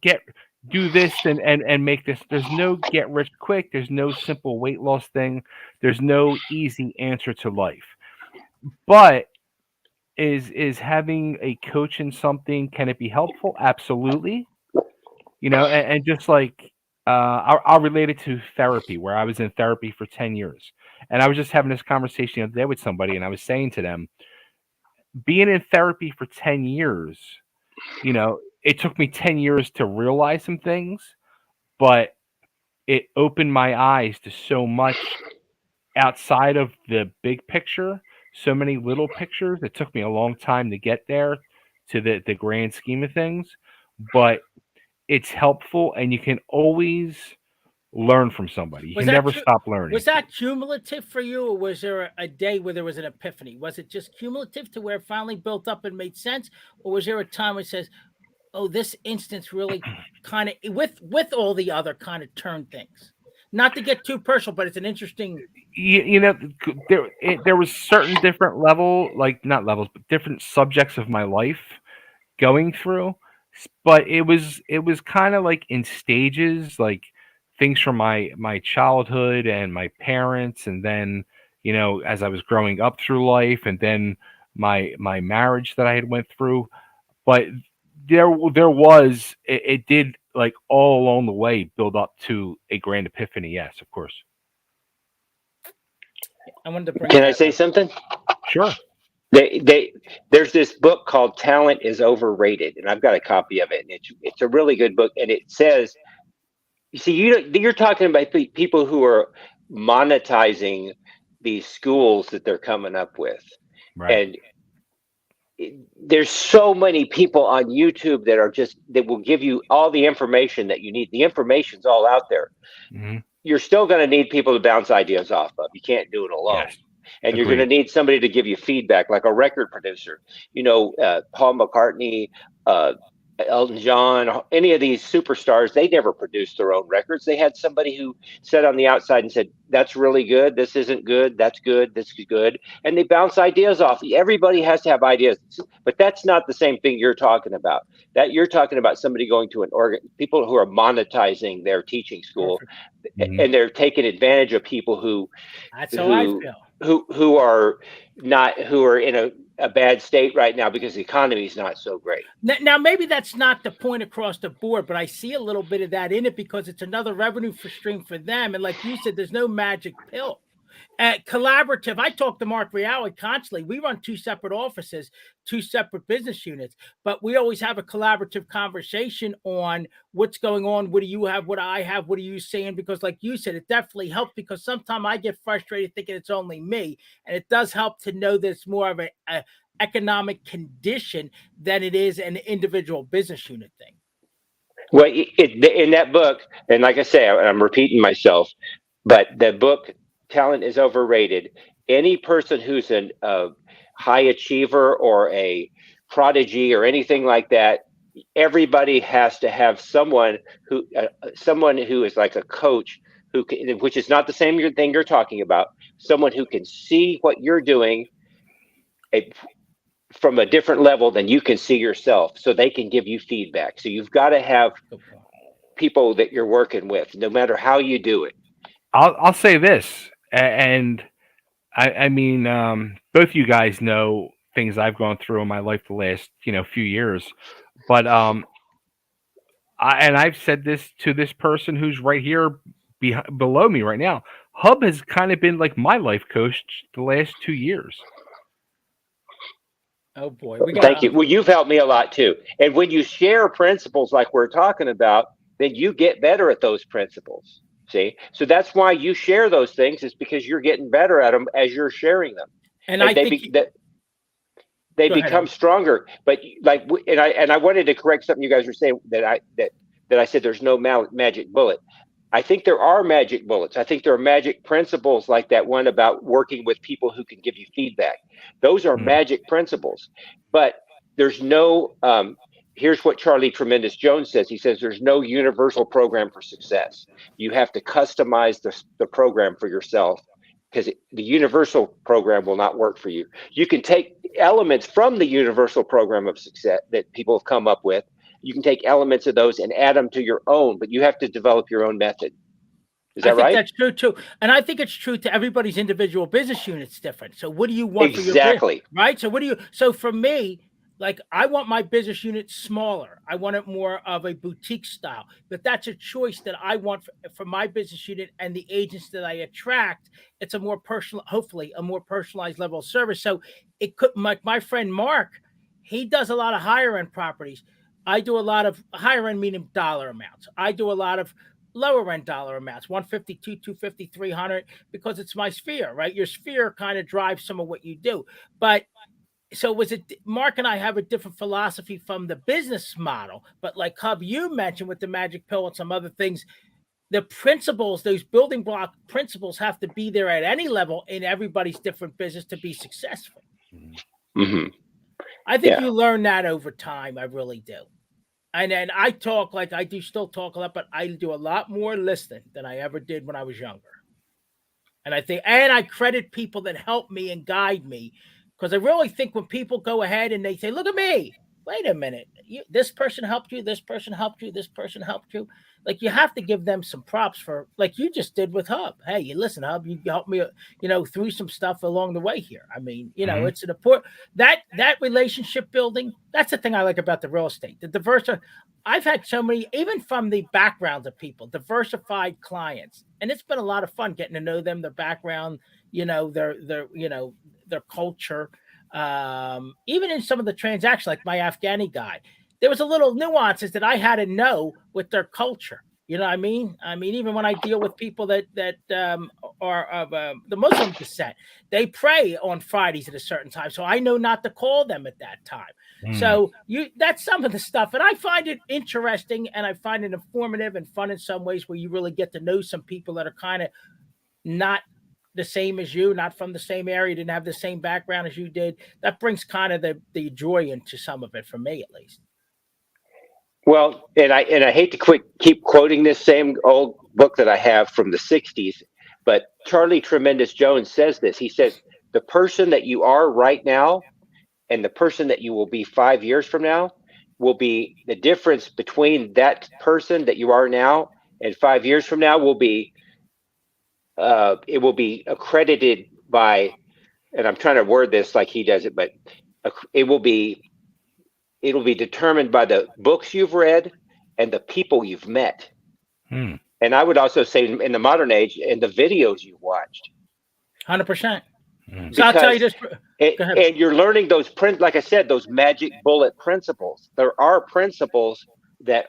do this and make this. There's no get rich quick. There's no simple weight loss thing. There's no easy answer to life. But is having a coach in something, can it be helpful? Absolutely. And just like I'll relate it to therapy, where I was in therapy for 10 years. And I was just having this conversation the other day with somebody, and I was saying to them, being in therapy for 10 years, it took me 10 years to realize some things, but it opened my eyes to so much outside of the big picture, so many little pictures. It took me a long time to get there to the grand scheme of things, but it's helpful, and you can always learn from somebody. You can never stop learning. Was that cumulative for you, or was there a day where there was an epiphany? Was it just cumulative to where it finally built up and made sense, or was there a time where it says, "Oh, this instance really kind of with all the other kind of turned things"? Not to get too personal, but it's an interesting. There was certain different not levels, but different subjects of my life going through, but it was kind of like in stages, like things from my childhood and my parents, and then as I was growing up through life, and then my marriage that I had went through. But it did, like, all along the way, build up to a grand epiphany. Yes, of course. I wanted to bring. Can I say something? Sure. There's this book called Talent is Overrated, and I've got a copy of it, and it's a really good book. And it says, you see, you're talking about people who are monetizing these schools that they're coming up with, right. And there's so many people on YouTube that will give you all the information that you need. The information's all out there. Mm-hmm. You're still going to need people to bounce ideas off of. You can't do it alone. Yes. And you're going to need somebody to give you feedback, like a record producer. Paul McCartney, Elton John, any of these superstars, they never produced their own records. They had somebody who sat on the outside and said, "That's really good. This isn't good. That's good. This is good." And they bounce ideas off. Everybody has to have ideas, but that's not the same thing you're talking about. That you're talking about somebody going to people who are monetizing their teaching school, mm-hmm. and they're taking advantage of people who. That's how I feel. Who are in a bad state right now because the economy is not so great. Now, maybe that's not the point across the board, but I see a little bit of that in it because it's another revenue stream for them. And like you said, there's no magic pill. Collaborative. I talk to Mark Reale constantly. We run two separate offices, two separate business units, but we always have a collaborative conversation on what's going on. What do you have? What do I have? What are you saying? Because like you said, it definitely helps, because sometimes I get frustrated thinking it's only me. And it does help to know that it's more of a economic condition than it is an individual business unit thing. Well, in that book, and like I say, I'm repeating myself, but the book, Talent is Overrated. Any person who's a high achiever or a prodigy or anything like that, everybody has to have someone who is like a coach which is not the same thing you're talking about. Someone who can see what you're doing from a different level than you can see yourself, so they can give you feedback. So you've got to have people that you're working with, no matter how you do it. I'll say this. And I mean, both you guys know things I've gone through in my life the last, few years. But I've said this to this person who's right here below me right now. Hub has kind of been like my life coach the last 2 years. Oh boy! Thank you. Well, you've helped me a lot too. And when you share principles like we're talking about, then you get better at those principles. See, so that's why you share those things, is because you're getting better at them as you're sharing them, and I think they become stronger. But I wanted to correct something you guys were saying, that I said there's no magic bullet. I think there are magic bullets. I think there are magic principles, like that one about working with people who can give you feedback. Those are magic principles, but there's no. Here's what Charlie Tremendous Jones says. He says there's no universal program for success. You have to customize the program for yourself, because the universal program will not work for you. You can take elements from the universal program of success that people have come up with. You can take elements of those and add them to your own, but you have to develop your own method. Is that right? I think that's true too. And I think it's true to everybody's individual business unit's different. So what do you want for your business? Exactly. Right? So so for me, Like, I want my business unit smaller. I want it more of a boutique style. But that's a choice that I want for my business unit and the agents that I attract. It's a more personal, hopefully, a more personalized level of service. So it could, like my friend Mark, he does a lot of higher end properties. I do a lot of higher end, meaning dollar amounts. I do a lot of lower end dollar amounts, 152, 250, 300, because it's my sphere, right? Your sphere kind of drives some of what you do. But so was it Mark and I have a different philosophy from the business model, but like Hub, you mentioned with the magic pill and some other things, the principles, those building block principles have to be there at any level in everybody's different business to be successful. Mm-hmm. I think you learn that over time. I really do. And then I talk like I do still talk a lot, but I do a lot more listening than I ever did when I was younger. And I think, and I credit people that help me and guide me. Because I really think when people go ahead and they say, look at me, wait a minute, this person helped you, this person helped you, this person helped you. Like, you have to give them some props for, like you just did with Hub. Hey, you listen, Hub, you helped me, through some stuff along the way here. I mean, it's an important, that relationship building, that's the thing I like about the real estate. The I've had so many, even from the backgrounds of people, diversified clients. And it's been a lot of fun getting to know them, their background, their culture, even in some of the transactions, like my Afghani guy, there was a little nuances that I had to know with their culture. You know what I mean? I mean, even when I deal with people that are of the Muslim descent, they pray on Fridays at a certain time, so I know not to call them at that time. So that's some of the stuff, and I find it interesting, and I find it informative and fun in some ways, where you really get to know some people that are kind of not the same as you, not from the same area, didn't have the same background as you did. That brings kind of the joy into some of it, for me at least. Well, and I hate to keep quoting this same old book that I have from the 60s, but Charlie Tremendous Jones says this. He says, the person that you are right now and the person that you will be 5 years from now will be the difference between that person that you are now and 5 years from now will be it will be accredited by, and I'm trying to word this like he does it, but it'll be determined by the books you've read and the people you've met. And I would also say in the modern age, and the videos you've watched. 100%. So I'll tell you this. And you're learning those like I said, those magic bullet principles. There are principles that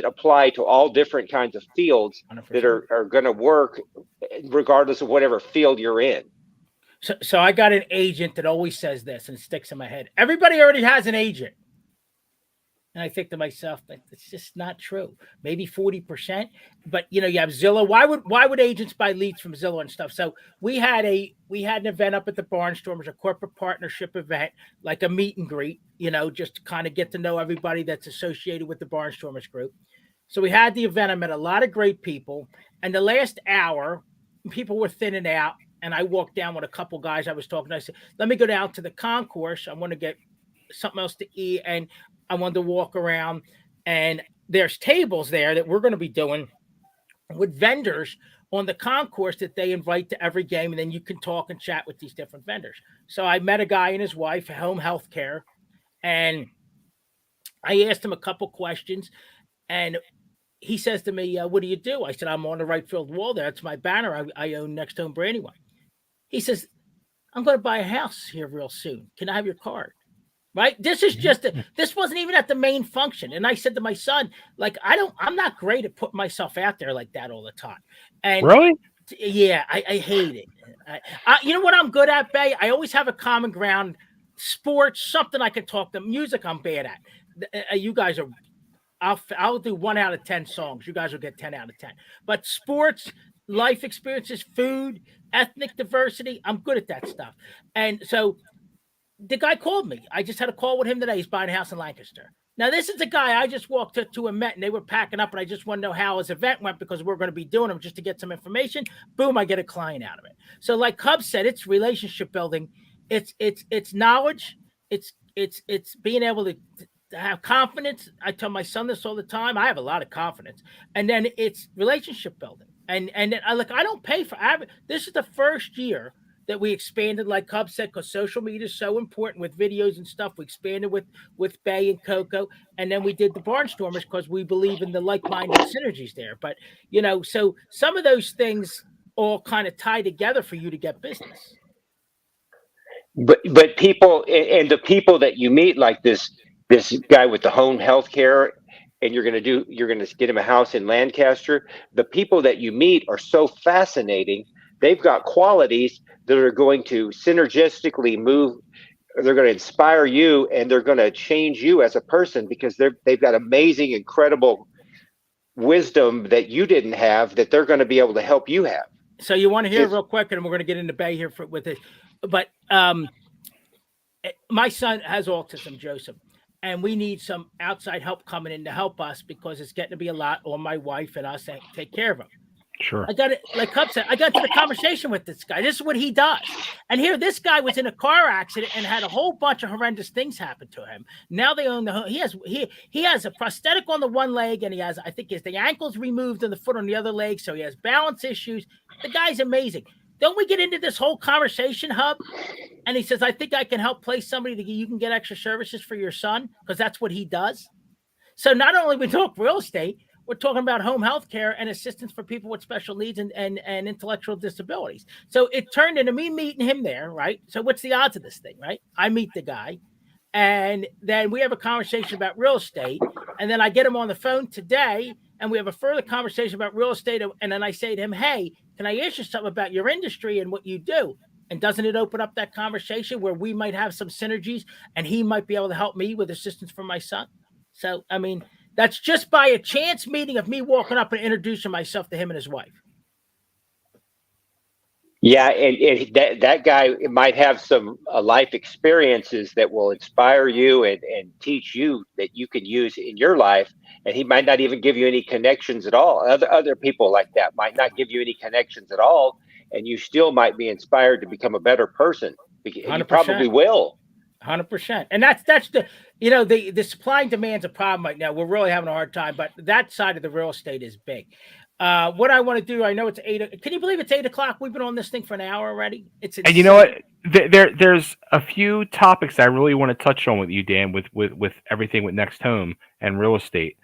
apply to all different kinds of fields 100%. That are going to work regardless of whatever field you're in. So I got an agent that always says this, and it sticks in my head. Everybody already has an agent. And I think to myself, that's just not true. Maybe 40%, but you have Zillow. Why would agents buy leads from Zillow and stuff? So we had an event up at the Barnstormers, a corporate partnership event, like a meet and greet, just to kind of get to know everybody that's associated with the Barnstormers group. So we had the event. I met a lot of great people, and the last hour, people were thinning out. And I walked down with a couple guys I was talking to. I said, let me go down to the concourse. I want to get something else to eat. And I wanted to walk around. And there's tables there that we're going to be doing with vendors on the concourse that they invite to every game. And then you can talk and chat with these different vendors. So I met a guy and his wife, home health care. And I asked him a couple questions. And he says to me, what do you do? I said, I'm on the right field wall there. That's my banner. I own NextHome Brandywine. He says, I'm going to buy a house here real soon. Can I have your card? Right? This is just, this wasn't even at the main function. And I said to my son, like, I'm not great at putting myself out there like that all the time. And really? Yeah, I hate it. You know what I'm good at, Bay? I always have a common ground. Sports, something I can talk to. Music, I'm bad at. You guys are, I'll do 1 out of 10 songs. You guys will get 10 out of 10. But sports, life experiences, food, ethnic diversity, I'm good at that stuff. And so the guy called me. I just had a call with him today. He's buying a house in Lancaster. Now, this is a guy I just walked to a Met, and they were packing up, and I just want to know how his event went because we're going to be doing them just to get some information. Boom, I get a client out of it. So like Hub said, it's relationship building. It's knowledge. It's being able to have confidence. I tell my son this all the time. I have a lot of confidence. And then it's relationship building. And then I don't pay for this is the first year that we expanded, like Cub said, because social media is so important with videos and stuff. We expanded with Bay and Coco, and then we did the Barnstormers because we believe in the like-minded synergies there. But so some of those things all kind of tie together for you to get business. But people, and the people that you meet, like this guy with the home health care, and you're going to get him a house in Lancaster. The people that you meet are so fascinating. They've got qualities that are going to synergistically move. They're going to inspire you, and they're going to change you as a person, because they've got amazing, incredible wisdom that you didn't have, that they're going to be able to help you have. So you want to hear real quick, and we're going to get into Bay here with it. But my son has autism, Joseph, and we need some outside help coming in to help us, because it's getting to be a lot on my wife and us to take care of him. Sure. I got it. Like Cub said, I got to the conversation with this guy. This is what he does. And here, this guy was in a car accident and had a whole bunch of horrendous things happen to him. Now they own the home. He has a prosthetic on the one leg, and he has, I think, the ankles removed and the foot on the other leg. So he has balance issues. The guy's amazing. Don't we get into this whole conversation, Hub? And he says, I think I can help place somebody that you can get extra services for your son, because that's what he does. So not only we talk real estate, we're talking about home health care and assistance for people with special needs and intellectual disabilities. So it turned into me meeting him there, right? So what's the odds of this thing, right? I meet the guy, and then we have a conversation about real estate, and then I get him on the phone today, and we have a further conversation about real estate, and then I say to him, hey, can I ask you something about your industry and what you do? And doesn't it open up that conversation where we might have some synergies, and he might be able to help me with assistance for my son? So, I mean, that's just by a chance meeting of me walking up and introducing myself to him and his wife. Yeah, and that guy might have some life experiences that will inspire you and teach you that you can use in your life. And he might not even give you any connections at all. Other people like that might not give you any connections at all, and you still might be inspired to become a better person. 100%. You probably will. 100%. And that's the supply and demand's a problem right now. We're really having a hard time, but that side of the real estate is big. What I want to do, I know it's 8. Can you believe it's 8:00? We've been on this thing for an hour already. It's insane. And you know what? There's a few topics I really want to touch on with you, Dan, with everything with NextHome and real estate.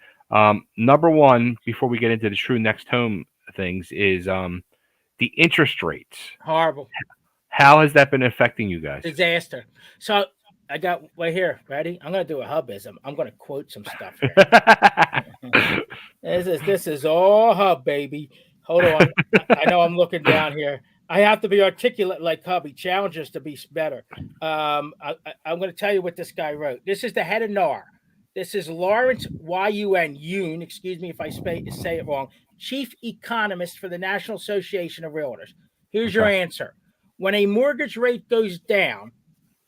Number one, before we get into the true NextHome things, is the interest rates. Horrible. How has that been affecting you guys? Disaster. So I got right here. Ready? I'm going to do a hubism. I'm going to quote some stuff here. This is all Hub, baby. Hold on. I know I'm looking down here. I have to be articulate like Hub. He challenges to be better. I'm going to tell you what this guy wrote. This is the head of NAR. This is Lawrence Yoon. Excuse me if I say it wrong. Chief Economist for the National Association of Realtors. Here's your answer. When a mortgage rate goes down,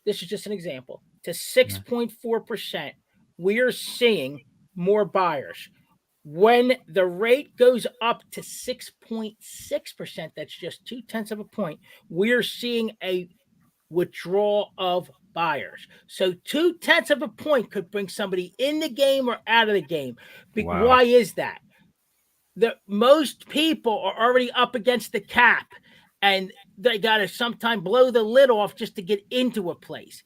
this is just an example, to 6.4%, we are seeing more buyers. When the rate goes up to 6.6%, that's just 0.2 of a point, we are seeing a withdrawal of buyers. So 0.2 of a point could bring somebody in the game or out of the game. Wow. Why is that? Most people are already up against the cap, and they got to sometime blow the lid off just to get into a place.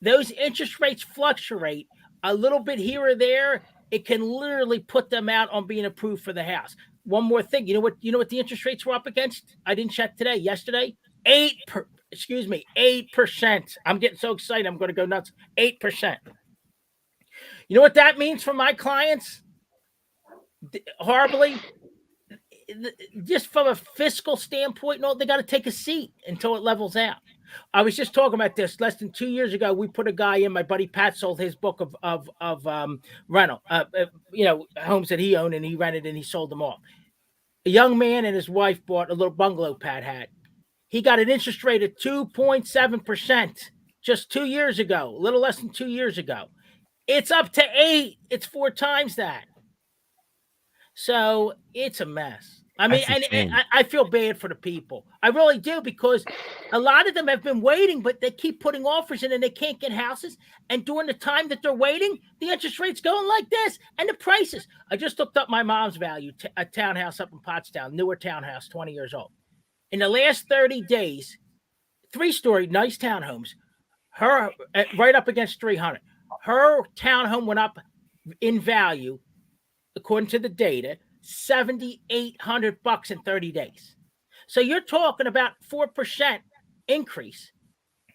Those interest rates fluctuate a little bit here or there. It can literally put them out on being approved for the house. One more thing. You know what the interest rates were up against? I didn't check today. Yesterday, 8%. I'm getting so excited. I'm going to go nuts. 8%. You know what that means for my clients? Horribly. Just from a fiscal standpoint, no, they got to take a seat until it levels out. I was just talking about this less than 2 years ago. We put a guy in. My buddy Pat sold his book of rental, homes that he owned, and he rented and he sold them off. A young man and his wife bought a little bungalow Pat had. He got an interest rate of 2.7% just 2 years ago, a little less than 2 years ago. It's up to 8. It's 4 times that. So it's a mess. I mean, and I feel bad for the people. I really do, because a lot of them have been waiting, but they keep putting offers in and they can't get houses. And during the time that they're waiting, the interest rate's going like this, and the prices. I just looked up my mom's value, a townhouse up in Pottstown, newer townhouse, 20 years old. In the last 30 days, 3-story, nice townhomes. Her right up against 300. Her townhome went up in value, according to the data, $7,800 in 30 days. So you're talking about 4% increase,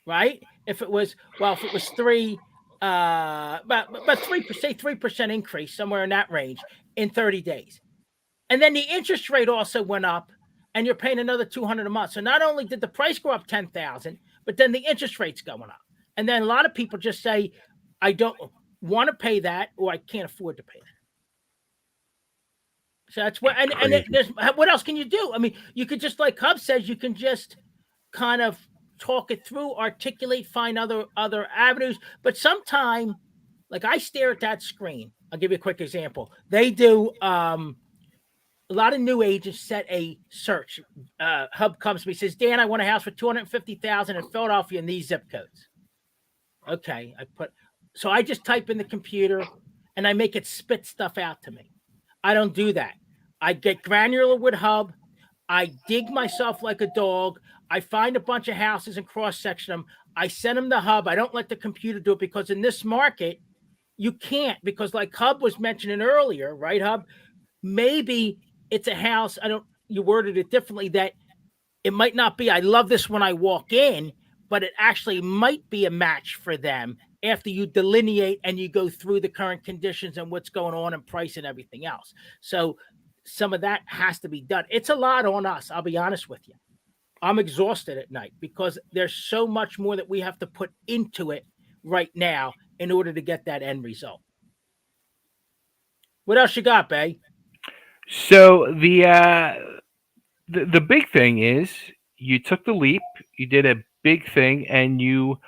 right? If it was 3, but 3%, say 3% increase, somewhere in that range in 30 days. And then the interest rate also went up, and you're paying another $200 a month. So not only did the price go up 10,000, but then the interest rate's going up. And then a lot of people just say, I don't want to pay that, or I can't afford to pay that. So that's what, and there's, what else can you do? I mean, you could just, like Hub says, you can just kind of talk it through, articulate, find other avenues. But sometime, like I stare at that screen. I'll give you a quick example. They do a lot of new agents set a search. Hub comes to me, says, Dan, I want a house for $250,000 in Philadelphia in these zip codes. Okay, so I just type in the computer and I make it spit stuff out to me. I don't do that. I get granular with Hub. I dig myself like a dog. I find a bunch of houses and cross-section them. I send them to Hub. I don't let the computer do it, because in this market, you can't, because like Hub was mentioning earlier, right, Hub? Maybe it's a house, you worded it differently, that it might not be, I love this when I walk in, but it actually might be a match for them after you delineate and you go through the current conditions and what's going on and price and everything else. So some of that has to be done. It's a lot on us. I'll be honest with you. I'm exhausted at night because there's so much more that we have to put into it right now in order to get that end result. What else you got, Bay? So the big thing is you took the leap, you did a big thing, and you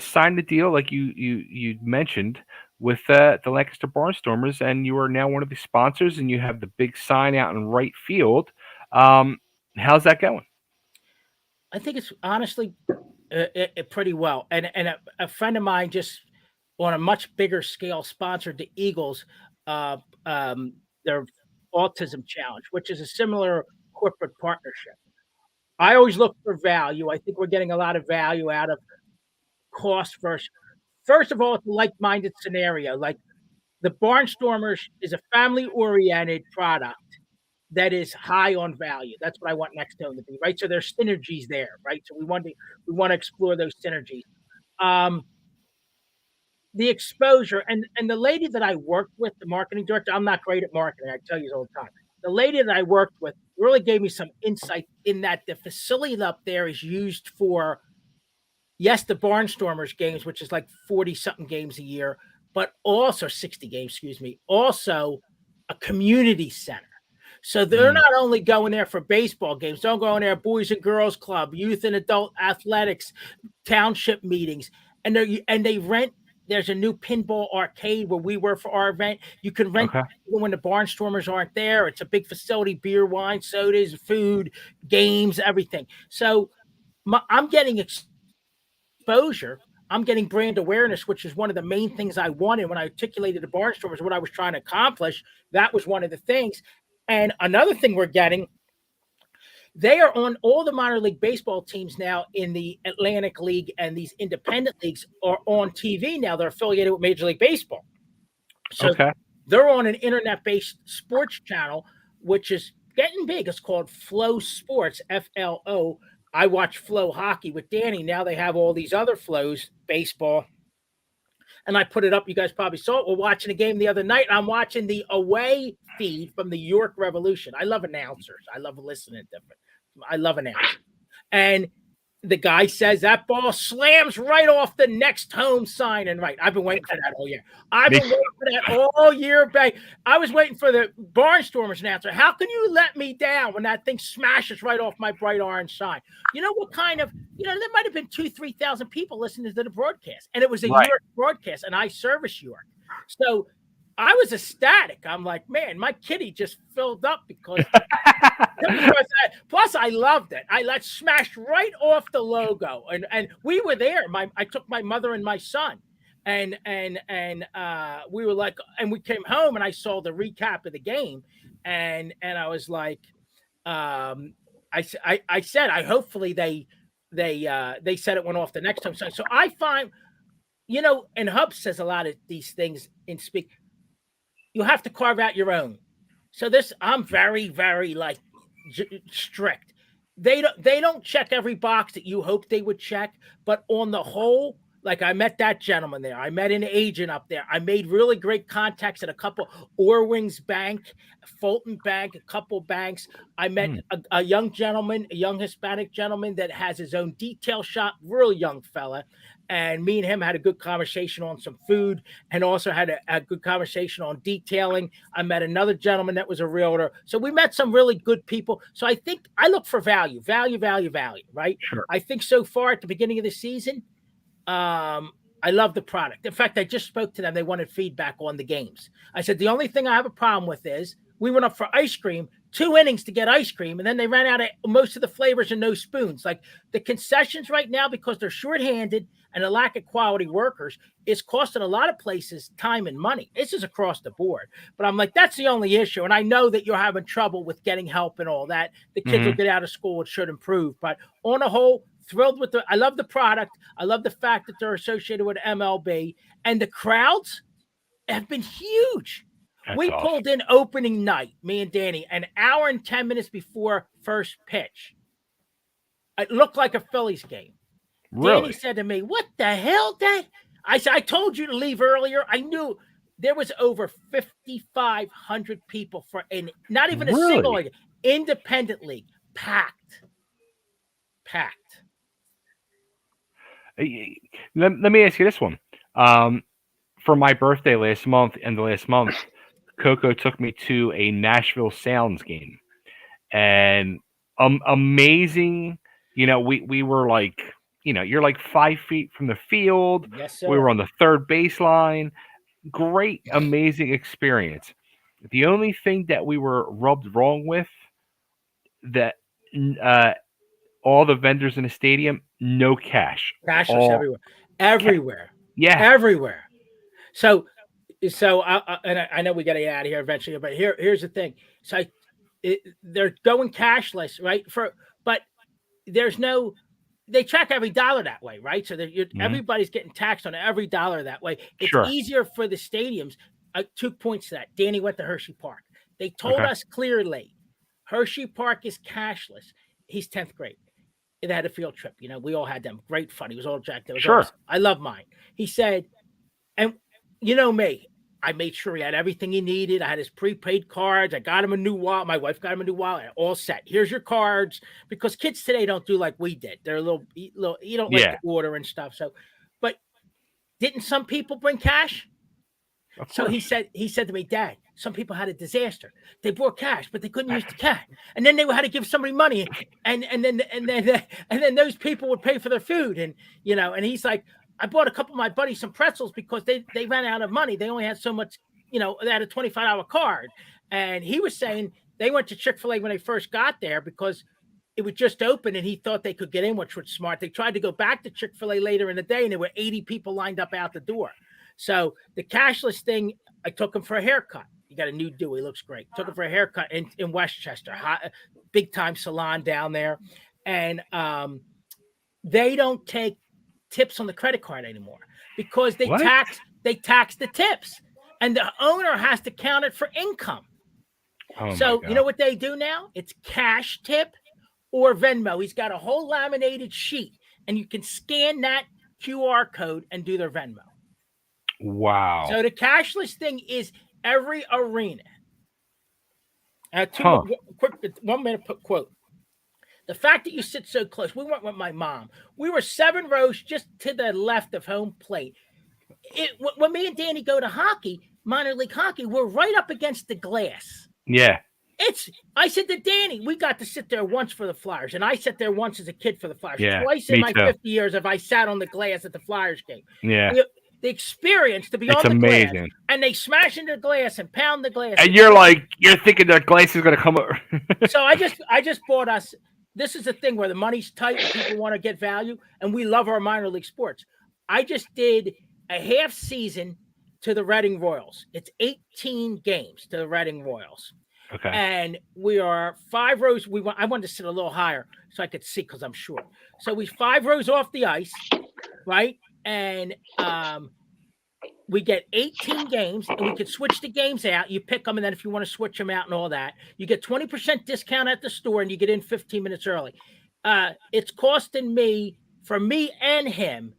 signed a deal, like you mentioned, with the Lancaster Barnstormers, and you are now one of the sponsors, and you have the big sign out in right field. How's that going? I think it's honestly pretty well. And a friend of mine just on a much bigger scale sponsored the Eagles their autism challenge, which is a similar corporate partnership. I always look for value. I think we're getting a lot of value out of cost versus. First of all, it's a like-minded scenario. Like the Barnstormers is a family-oriented product that is high on value. That's what I want NextHome to be, right? So there's synergies there, right? So we want to explore those synergies. The exposure and the lady that I worked with, the marketing director, I'm not great at marketing, I tell you all the time. The lady that I worked with really gave me some insight in that the facility up there is used for, yes, the Barnstormers games, which is like 40-something games a year, but also 60 games, excuse me, also a community center. So they're not only going there for baseball games, they're going there Boys and Girls Club, youth and adult athletics, township meetings, and they rent. There's a new pinball arcade where we were for our event. You can rent when the Barnstormers aren't there. It's a big facility, beer, wine, sodas, food, games, everything. So I'm getting exposure. I'm getting brand awareness, which is one of the main things I wanted when I articulated the Barnstormers, what I was trying to accomplish. That was one of the things. And another thing we're getting, they are on all the minor league baseball teams now in the Atlantic League, and these independent leagues are on TV now. They're affiliated with Major League Baseball. So they're on an internet-based sports channel, which is getting big. It's called Flow Sports, FLO. I watch Flow Hockey with Danny. Now they have all these other flows, baseball. And I put it up. You guys probably saw it. We're watching a game the other night. I'm watching the away feed from the York Revolution. I love announcers. I love listening to them. I love announcers. And the guy says that ball slams right off the NextHome sign. And right, I've been waiting for that all year. I've been waiting for that all year back. I was waiting for the Barnstormers announcer. How can you let me down when that thing smashes right off my bright orange sign? You know what kind of, there might have been 2,000-3,000 people listening to the broadcast. And it was a York broadcast, and I service York. So I was ecstatic. I'm like, man, my kitty just filled up because plus I loved it. I smashed right off the logo, and we were there. I took my mother and my son, and we were like, and we came home, and I saw the recap of the game, and I was like, I said, hopefully they said it went off the NextHome site. So I find, and Hub says a lot of these things in speak. You have to carve out your own. So I'm very, very like strict. They don't check every box that you hope they would check, but on the whole, like I met that gentleman there. I met an agent up there. I made really great contacts at a couple Orwings Bank, Fulton Bank, a couple banks. I met a young gentleman, a young Hispanic gentleman that has his own detail shop, real young fella. And me and him had a good conversation on some food and also had a good conversation on detailing. I met another gentleman that was a realtor. So we met some really good people. So I think I look for value, right? Sure. I think so far at the beginning of the season, I love the product. In fact, I just spoke to them. They wanted feedback on the games. I said, the only thing I have a problem with is we went up for ice cream, 2 innings to get ice cream, and then they ran out of most of the flavors and no spoons. Like the concessions right now, because they're shorthanded and a lack of quality workers, is costing a lot of places time and money. This is across the board. But I'm like, that's the only issue. And I know that you're having trouble with getting help and all that. The kids will get out of school. It should improve. But on a whole, thrilled with I love the product. I love the fact that they're associated with MLB, and the crowds have been huge. We pulled in opening night, me and Danny, an hour and 10 minutes before first pitch. It looked like a Phillies game. Really? Danny said to me, "What the hell, Dad?" I said, "I told you to leave earlier. I knew." There was over 5,500 people not even a single league, independent league, packed. Let me ask you this one. For my birthday last month, Coco took me to a Nashville Sounds game, and amazing. We were like, you're like 5 feet from the field. Yes, sir. We were on the third baseline. Great, amazing experience. The only thing that we were rubbed wrong with, that all the vendors in the stadium, no cash. Cash was everywhere. Yeah, everywhere. So I know we got to get out of here eventually, but here's the thing. So they're going cashless, right? But there's no. They track every dollar that way, right? So everybody's getting taxed on every dollar that way. It's easier for the stadiums. 2 points to that. Danny went to Hershey Park. They told us clearly, Hershey Park is cashless. He's 10th grade. They had a field trip. We all had them. Great fun. He was all jacked up. Awesome. I love mine. He said, and me, I made sure he had everything he needed. I had his prepaid cards. I got him a new wallet. My wife got him a new wallet. All set. Here's your cards. Because kids today don't do like we did. They're a little you don't like to order and stuff. So, but didn't some people bring cash? So he said to me, "Dad, some people had a disaster. They brought cash, but they couldn't use the cash, and then they had to give somebody money, and then those people would pay for their food, and he's like, I bought a couple of my buddies some pretzels because they ran out of money. They only had so much, they had a $25 card, and he was saying they went to Chick-fil-A when they first got there because it was just open, and he thought they could get in, which was smart. They tried to go back to Chick-fil-A later in the day, and there were 80 people lined up out the door." So the cashless thing, I took him for a haircut. He got a new do. He looks great. Took him for a haircut in Westchester, big time salon down there. And they don't take tips on the credit card anymore because they tax the tips, and the owner has to count it for income. So you know what they do now? It's cash tip or Venmo. He's got a whole laminated sheet, and you can scan that QR code and do their Venmo. Wow. So the cashless thing is every arena. Quick 1 minute quote. The fact that you sit so close. We went with my mom. We were 7 rows just to the left of home plate. When me and Danny go to hockey, minor league hockey, we're right up against the glass. Yeah. I said to Danny, we got to sit there once for the Flyers, and I sat there once as a kid for the Flyers. Yeah, Twice in my 50 years have I sat on the glass at the Flyers game. Yeah. The experience to be on the glass, and they smash into the glass and pound the glass, and you're thinking that glass is going to come over. So I just bought us. This is the thing where the money's tight and people want to get value, and we love our minor league sports. I just did a half season to the Reading Royals. It's 18 games to the Reading Royals, Okay. And we are 5 rows. I wanted to sit a little higher so I could see because I'm short. So we 5 rows off the ice, right? And we get 18 games, and we could switch the games out. You pick them, and then if you want to switch them out and all that, you get 20% discount at the store, and you get in 15 minutes early. It's costing me, for me and him,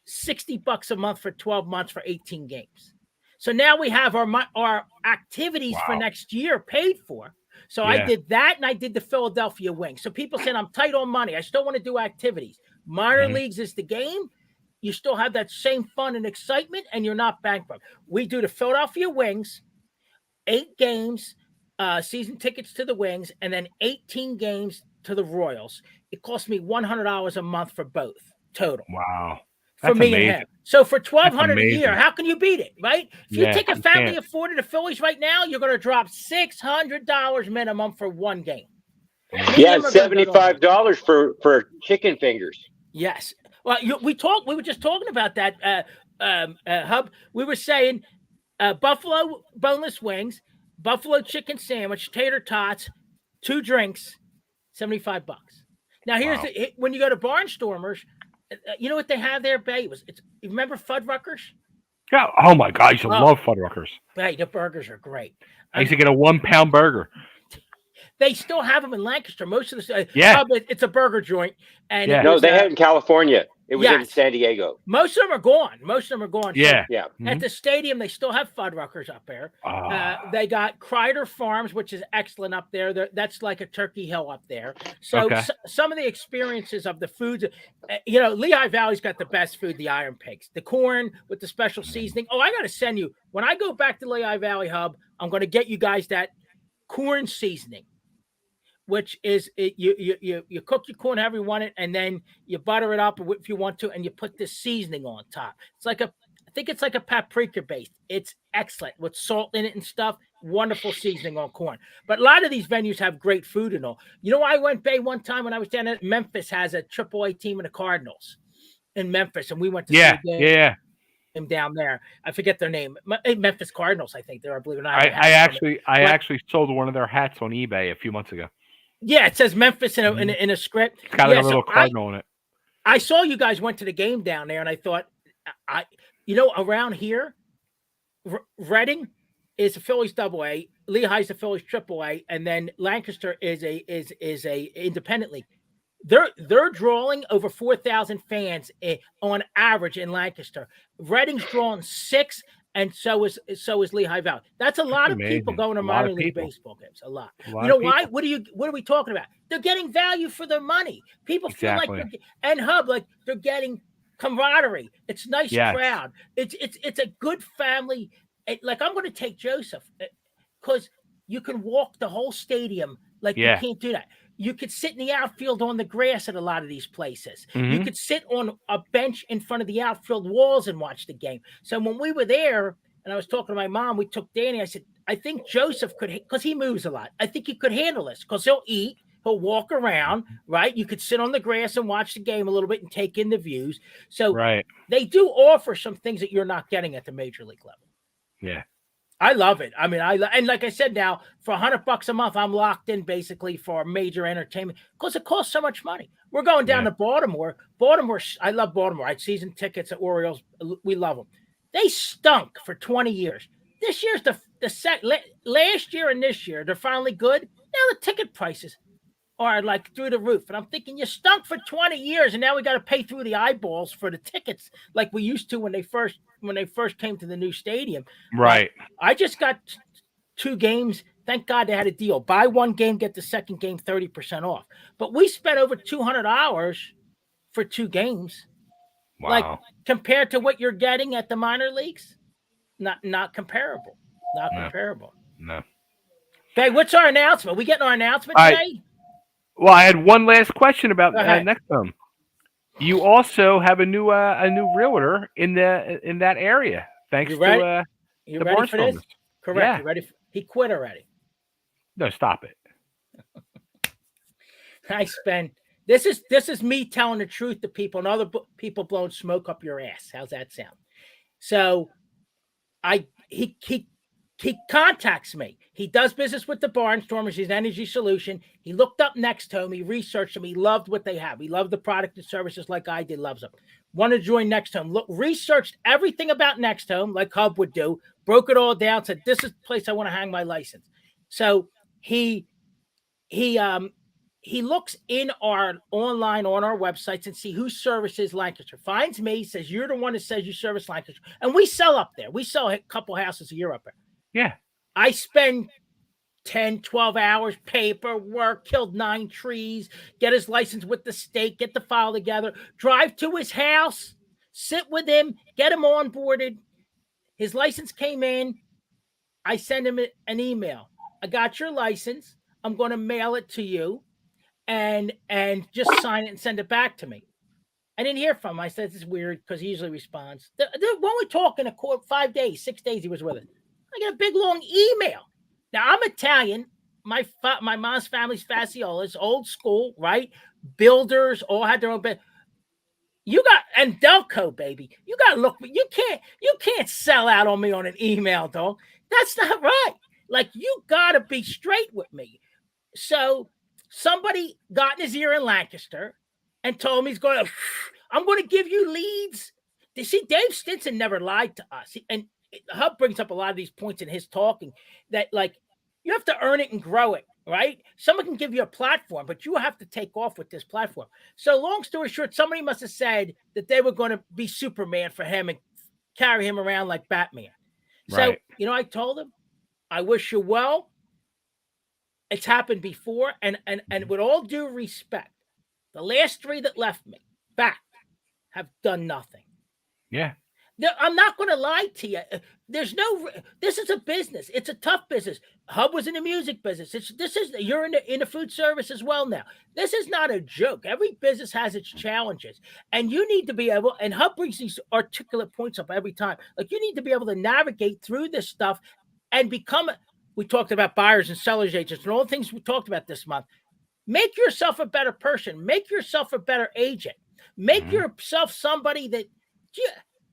$60 a month for 12 months for 18 games. So now we have our activities for next year paid for. So I did that, and I did the Philadelphia Wings. So people saying I'm tight on money. I still want to do activities. Minor leagues is the game. You still have that same fun and excitement, and you're not bankrupt. We do the Philadelphia Wings, 8 games, season tickets to the Wings, and then 18 games to the Royals. It cost me $100 a month for both total. Wow. For me and him. So for $1,200 a year, how can you beat it, right? If you take a family of 4 to the Phillies right now, you're going to drop $600 minimum for one game. Yeah, $75 for chicken fingers. Yes. Well, we were just talking about that, Hub. We were saying buffalo boneless wings, buffalo chicken sandwich, tater tots, 2 drinks, $75. Now here's when you go to Barnstormers, you know what they have there, Bay? You remember Fuddruckers? Yeah. Oh my God, I used to love Fuddruckers. Hey, the burgers are great. I used to get a 1-pound burger. They still have them in Lancaster. Most of the it's a burger joint. And no, they had it in California. It was in San Diego. Most of them are gone. Yeah. Yeah. At the stadium, they still have Fuddruckers up there. They got Kreider Farms, which is excellent up there. That's like a Turkey Hill up there. So some of the experiences of the foods, Lehigh Valley's got the best food, the Iron Pigs. The corn with the special seasoning. Oh, I got to send you. When I go back to Lehigh Valley Hub, I'm going to get you guys that corn seasoning, which is you cook your corn however you want it, and then you butter it up if you want to, and you put this seasoning on top. I think it's like a paprika based. It's excellent with salt in it and stuff. Wonderful seasoning on corn. But a lot of these venues have great food and all. I went, Bay, one time when I was down at Memphis, has a AAA team of the Cardinals in Memphis, and we went to see a game. Down there, I forget their name. Memphis Cardinals, I think they're. I believe it or not. I actually sold one of their hats on eBay a few months ago. Yeah, it says Memphis in a script. It's got like a little cardinal in it. I saw you guys went to the game down there, and I thought, around here, Reading is a Phillies AA, Lehigh's a Phillies AAA, and then Lancaster is a independent league. They're drawing over 4,000 fans on average in Lancaster. Reading's drawing 6. And so is Lehigh Valley. That's a lot of people going to minor league baseball games. A lot. You know why? What are we talking about? They're getting value for their money. People feel like and Hub, like they're getting camaraderie. It's nice crowd. It's a good family. Like I'm going to take Joseph because you can walk the whole stadium. Like you can't do that. You could sit in the outfield on the grass at a lot of these places. You could sit on a bench in front of the outfield walls and watch the game. So when we were there, and I was talking to my mom, we took Danny. I said, I think Joseph could, because he moves a lot. I think he could handle this because he'll eat, he'll walk around, right? You could sit on the grass and watch the game a little bit and take in the views. So they do offer some things that you're not getting at the major league level. Yeah. I love it. I mean, and like I said, now for $100 a month, I'm locked in basically for major entertainment because it costs so much money. We're going down to Baltimore. I love Baltimore. I had season tickets at Orioles. We love them. They stunk for 20 years. This year's last year and this year, they're finally good. Now the ticket prices are like through the roof. And I'm thinking you stunk for 20 years and now we got to pay through the eyeballs for the tickets like we used to when they first came to the new stadium. Right. I just got 2 games. Thank God they had a deal. Buy 1 game, get the second game 30% off. But we spent over $200 for 2 games. Wow. Like compared to what you're getting at the minor leagues, not comparable. Not comparable. No. Okay, what's our announcement? We getting our announcement today? Well, I had one last question about NextHome. You also have a new realtor in that area, thanks to the ready for this? Correct. Yeah. You ready? He quit already. No, stop it. Nice, Ben. This is me telling the truth to people and other people blowing smoke up your ass. How's that sound? So, he he contacts me. He does business with the Barnstormers. He's an energy solution. He looked up NextHome. He researched them. He loved what they have. He loved the product and services like I did. Loves them. Wanted to join NextHome. Look, researched everything about NextHome like Hub would do. Broke it all down. Said this is the place I want to hang my license. So he looks in our online on our websites and see who services Lancaster. Finds me, says you're the one that says you service Lancaster, and we sell up there. We sell a couple houses a year up there. Yeah. I spend 10, 12 hours, paperwork, killed 9 trees, get his license with the state, get the file together, drive to his house, sit with him, get him onboarded. His license came in. I send him an email. I got your license. I'm going to mail it to you and just sign it and send it back to me. I didn't hear from him. I said, this is weird because he usually responds. When we talk in a court, 5 days, 6 days, he was with it. I get a big, long email. Now, I'm Italian. My mom's family's Fasciolas, old school, right? Builders all had their own bed. And Delco, baby. You got to look. You can't sell out on me on an email, dog. That's not right. Like, you got to be straight with me. So somebody got in his ear in Lancaster and told me I'm going to give you leads. You see, Dave Stinson never lied to us. And Hub brings up a lot of these points in his talking that, like, you have to earn it and grow it, right? Someone can give you a platform, but you have to take off with this platform. So long story short, somebody must have said that they were going to be Superman for him and carry him around like Batman. Right. So, I told him, I wish you well. It's happened before. And with all due respect, the last 3 that left me back have done nothing. Yeah. I'm not going to lie to you. This is a business. It's a tough business. Hub was in the music business. You're in the food service as well now. This is not a joke. Every business has its challenges, and you need to be able, and Hub brings these articulate points up every time. Like, you need to be able to navigate through this stuff and we talked about buyers and sellers agents and all the things we talked about this month. Make yourself a better person. Make yourself a better agent. Make yourself somebody that,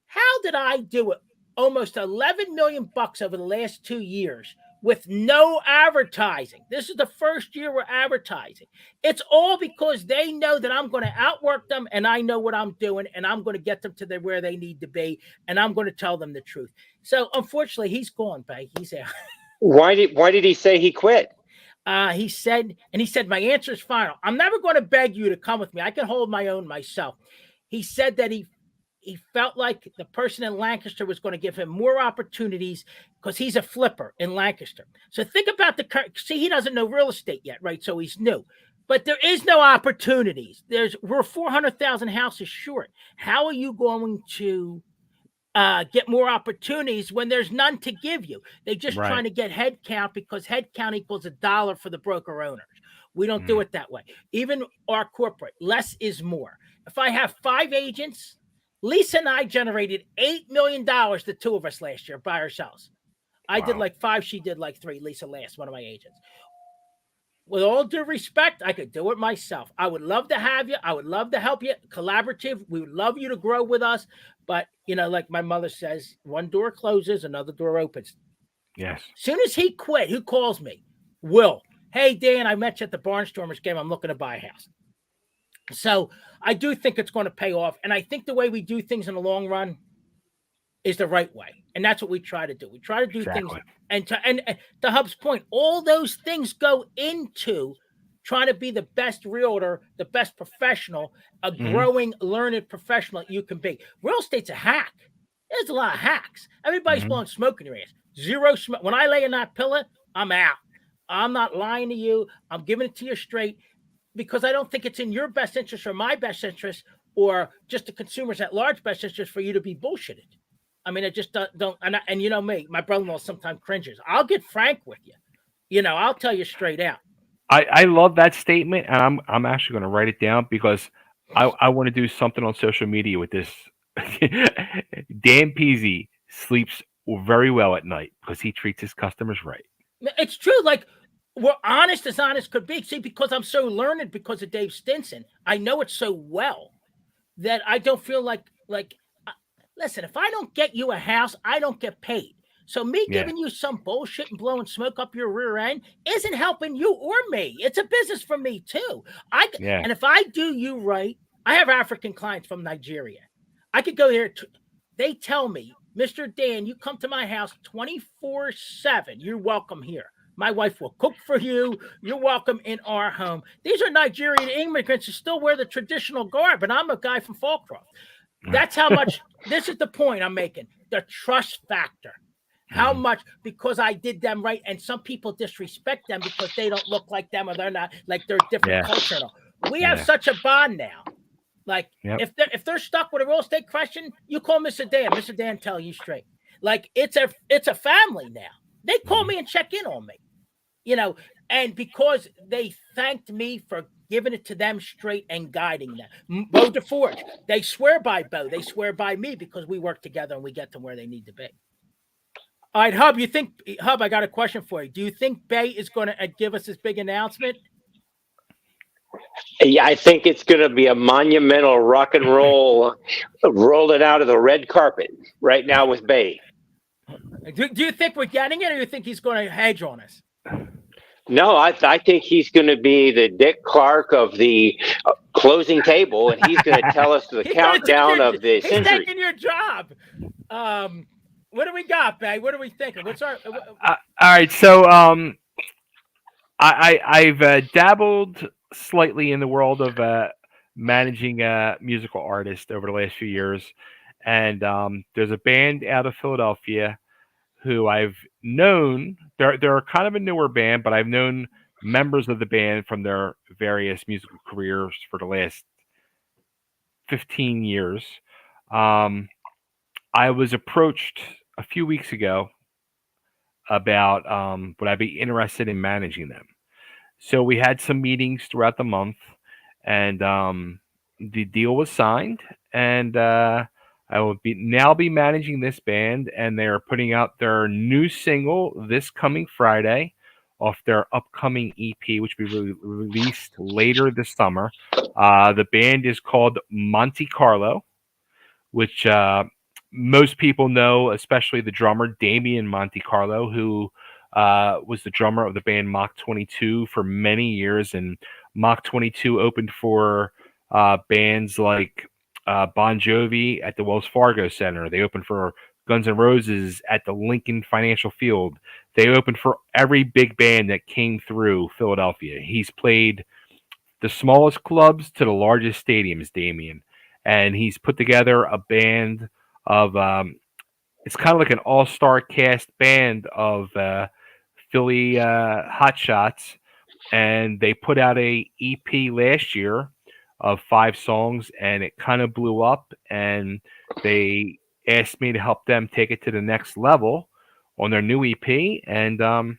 how did I do it? Almost 11 million bucks over the last 2 years with no advertising. This is the first year we're advertising. It's all because they know that I'm going to outwork them, and I know what I'm doing, and I'm going to get them to where they need to be, and I'm going to tell them the truth. So unfortunately, he's gone, babe. He's there. Why did he say he quit? He said, my answer is final. I'm never going to beg you to come with me. I can hold my own myself. He said that he felt like the person in Lancaster was going to give him more opportunities because he's a flipper in Lancaster. So think about he doesn't know real estate yet, right? So he's new, but there is no opportunities. We're 400,000 houses short. How are you going to get more opportunities when there's none to give you? They're just trying to get head count because head count equals $1 for the broker owners. We don't do it that way. Even our corporate, less is more. If I have 5 agents, Lisa and I generated $8 million, the 2 of us last year by ourselves. I did like 5. She did like 3. Lisa last, one of my agents. With all due respect, I could do it myself. I would love to have you. I would love to help you. Collaborative. We would love you to grow with us. But, like my mother says, one door closes, another door opens. Yes. As soon as he quit, who calls me? Will. Hey, Dan, I met you at the Barnstormers game. I'm looking to buy a house. So I do think it's going to pay off. And I think the way we do things in the long run is the right way. And that's what we try to do. We try to do things. And to Hub's point, all those things go into trying to be the best realtor, the best professional, a growing, learned professional you can be. Real estate's a hack. There's a lot of hacks. Everybody's blowing smoke in your ass. Zero smoke. When I lay in that pillow, I'm out. I'm not lying to you. I'm giving it to you straight because I don't think it's in your best interest or my best interest or just the consumers at large best interest for you to be bullshitted. I mean, I just don't. And you know me, my brother-in-law sometimes cringes. I'll get frank with you. I'll tell you straight out. I love that statement, and I'm actually going to write it down because I want to do something on social media with this. Dan Pizzi sleeps very well at night because he treats his customers right. It's true. Like, we're honest as honest could be. See, because I'm so learned because of Dave Stinson, I know it so well that I don't feel like listen, if I don't get you a house, I don't get paid. So me giving you some bullshit and blowing smoke up your rear end isn't helping you or me. It's a business for me too. And if I do you right, I have African clients from Nigeria. I could go there. They tell me, Mr. Dan, you come to my house 24/7. You're welcome here. My wife will cook for you. You're welcome in our home. These are Nigerian immigrants who still wear the traditional garb, and I'm a guy from Fallcroft. That's how much, this is the point I'm making, the trust factor. How much, because I did them right, and some people disrespect them because they don't look like them or they're not, like they're different culture. We have such a bond now. Like, if they're stuck with a real estate question, you call Mr. Dan. Mr. Dan tell you straight. Like, it's a family now. They call me and check in on me. And because they thanked me for giving it to them straight and guiding them. Bo DeForge, they swear by Bo. They swear by me because we work together and we get them where they need to be. All right, Hub, I got a question for you. Do you think Bay is going to give us this big announcement? Yeah, I think it's going to be a monumental rock and roll, rolling out of the red carpet right now with Bay. Do you think we're getting it, or do you think he's going to hedge on us? No, I think he's going to be the Dick Clark of the closing table, and he's going to tell us the countdown of the century. He's taking your job. What do we got, Bay? What are we thinking? What's our? All right, so I've dabbled slightly in the world of managing musical artists over the last few years, and there's a band out of Philadelphia who I've known. They're kind of a newer band, but I've known members of the band from their various musical careers for the last 15 years. I was approached a few weeks ago about would I be interested in managing them. So we had some meetings throughout the month, and the deal was signed, and I will now be managing this band, and they are putting out their new single this coming Friday off their upcoming EP, which will be released later this summer. The band is called Monte Carlo, which most people know, especially the drummer, Damian Monte Carlo, who was the drummer of the band Mach 22 for many years. And Mach 22 opened for bands like Bon Jovi at the Wells Fargo Center. They opened for Guns N' Roses at the Lincoln Financial Field. They opened for every big band that came through Philadelphia. He's played the smallest clubs to the largest stadiums, Damian. And he's put together a band of, it's kind of like an all-star cast band of Philly hotshots. And they put out a EP last year of 5 songs, and it kind of blew up, and they asked me to help them take it to the next level on their new EP, and the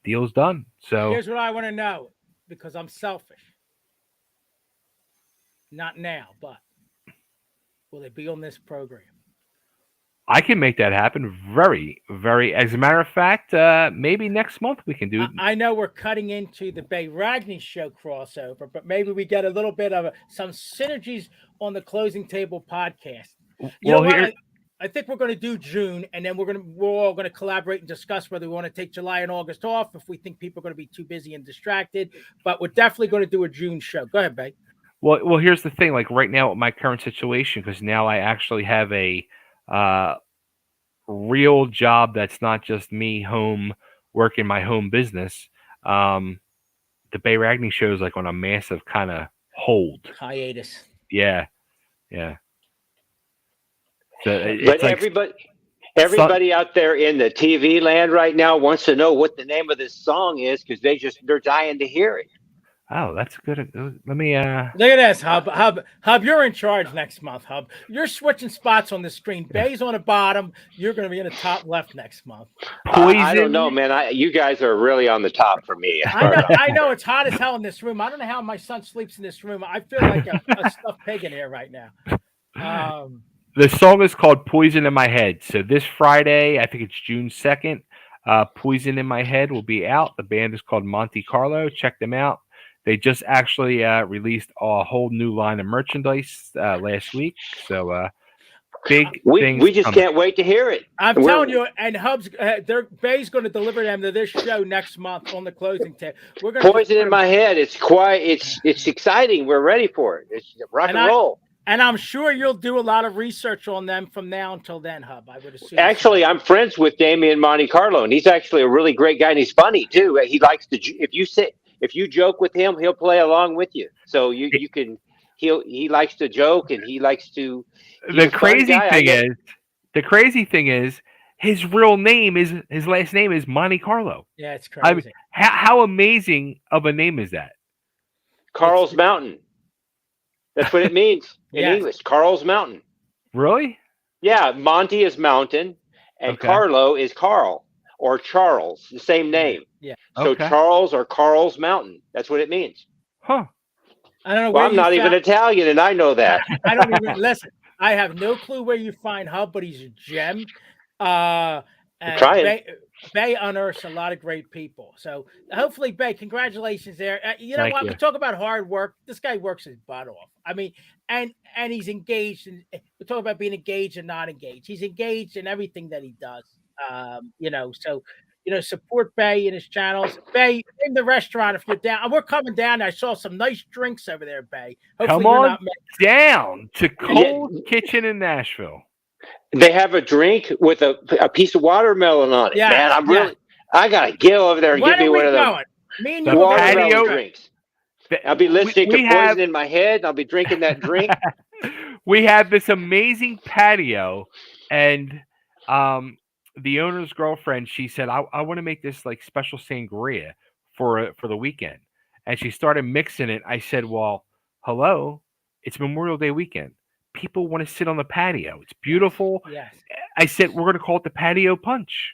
deal's done. So here's what I want to know, because I'm selfish. Not now, but will they be on this program? I can make that happen very, very. As a matter of fact, maybe next month we can do. I know we're cutting into the Bay Ragney show crossover, but maybe we get a little bit of some synergies on the Closing Table podcast. I think we're going to do June, and then we're all going to collaborate and discuss whether we want to take July and August off if we think people are going to be too busy and distracted. But we're definitely going to do a June show. Go ahead, Bay. Well, here's the thing. Like right now, with my current situation, because now I actually have a real job that's not just me home working my home business. The Bay Ragney show is like on a massive kind of hold hiatus. Yeah. So but like everybody out there in the TV land right now wants to know what the name of this song is, because they're dying to hear it. Oh, that's good. Let me look at this, Hub. You're in charge next month, Hub. You're switching spots on the screen. Bay's on the bottom. You're going to be in the top left next month. I don't know, man. You guys are really on the top for me. I know it's hot as hell in this room. I don't know how my son sleeps in this room. I feel like a stuffed pig in here right now. The song is called Poison in My Head. So this Friday, I think it's June 2nd, Poison in My Head will be out. The band is called Monte Carlo. Check them out. They just actually released a whole new line of merchandise last week. So big things. We just coming. can't wait to hear it. I'm telling you, and Hub's, Bay's going to deliver them to this show next month on the closing table. We're going to Poison in my head. It's quiet. It's exciting. We're ready for it. It's rock and roll. And I'm sure you'll do a lot of research on them from now until then, Hub. I would assume. Actually, I'm friends with Damian Monte Carlo, and he's actually a really great guy, and he's funny too. He likes to. If you joke with him, he'll play along with you. So you can. He likes to joke, and he likes to. The crazy thing is, his real name is his last name is Monte Carlo. Yeah, it's crazy. I mean, how amazing of a name is that? Carl's Mountain. That's what it means in English. Carl's Mountain. Really? Yeah, Monte is mountain, and Carlo is Carl or Charles, the same name. Yeah. So Charles or Carl's Mountain. That's what it means. Huh. I don't know. Well, I'm not even Italian, and I know that. I don't even listen. I have no clue where you find Hub, but he's a gem. Bay unearths a lot of great people. So hopefully, Bay, congratulations there. You know what? We talk about hard work. This guy works his butt off. I mean, and he's engaged. And we talk about being engaged and not engaged. He's engaged in everything that he does. Support Bay and his channels. Bay, in the restaurant if you're down. We're coming down. I saw some nice drinks over there, Bay. Hopefully come on down to Cold Kitchen in Nashville. They have a drink with a piece of watermelon on it. Yeah, man, I gotta get over there and get me one of those. Me and the watermelon drinks. I'll be listening to Poison in my head. And I'll be drinking that drink. We have this amazing patio, and the owner's girlfriend, she said, I want to make this like special sangria for the weekend. And she started mixing it. I said, well, hello, it's Memorial Day weekend. People want to sit on the patio. It's beautiful. Yes. I said, we're going to call it the patio punch.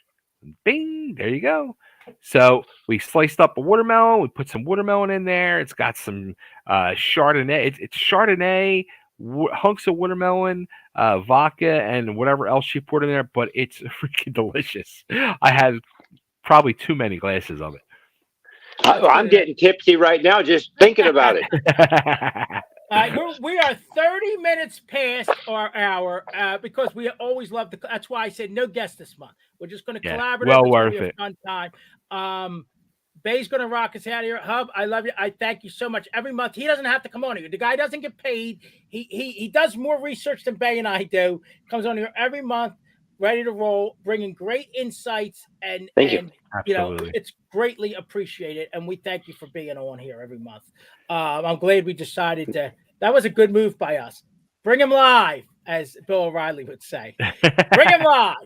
Bing, there you go. So we sliced up a watermelon. We put some watermelon in there. It's got some Chardonnay. It's Chardonnay, hunks of watermelon, vodka, and whatever else she poured in there. But it's freaking delicious. I had probably too many glasses of it. I'm getting tipsy right now just thinking about it. We are 30 minutes past our hour because we always love the. That's why I said no guest this month. We're just going to collaborate. Well worth it. Fun time. Bay's going to rock us out here. Hub, I love you. I thank you so much. Every month, he doesn't have to come on here. The guy doesn't get paid. He does more research than Bay and I do. Comes on here every month, ready to roll, bringing great insights and thank you. Absolutely. It's greatly appreciated, and we thank you for being on here every month. I'm glad we decided to. That was a good move by us. Bring him live, as Bill O'Reilly would say. Bring him live.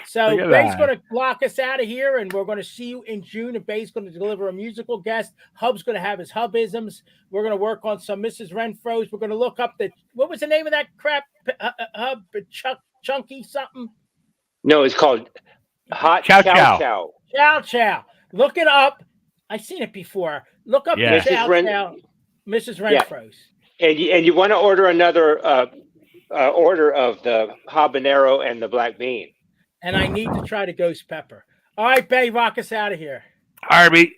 So Bay's going to lock us out of here, and we're going to see you in June. And Bay's going to deliver a musical guest. Hub's going to have his Hubisms. We're going to work on some Mrs. Renfro's. We're going to look up what was the name of that crap? Hub Chunky something. No, it's called Hot Chow Chow. Chow Chow. Look it up. I've seen it before. Look up the Chow Chow. Mrs. Renfro's. And you want to order another order of the habanero and the black bean. And I need to try the ghost pepper. All right, Bay, rock us out of here. All right,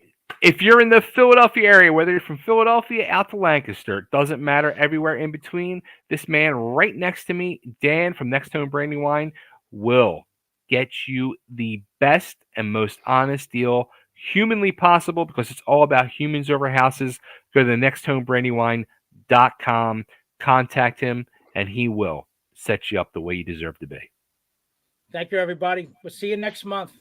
if you're in the Philadelphia area, whether you're from Philadelphia out to Lancaster, it doesn't matter, everywhere in between, this man right next to me, Dan from NextHome Brandywine, will get you the best and most honest deal humanly possible, because it's all about humans over houses. Go to the nexthomebrandywine.com, contact him, and he will set you up the way you deserve to be. Thank you, everybody. We'll see you next month.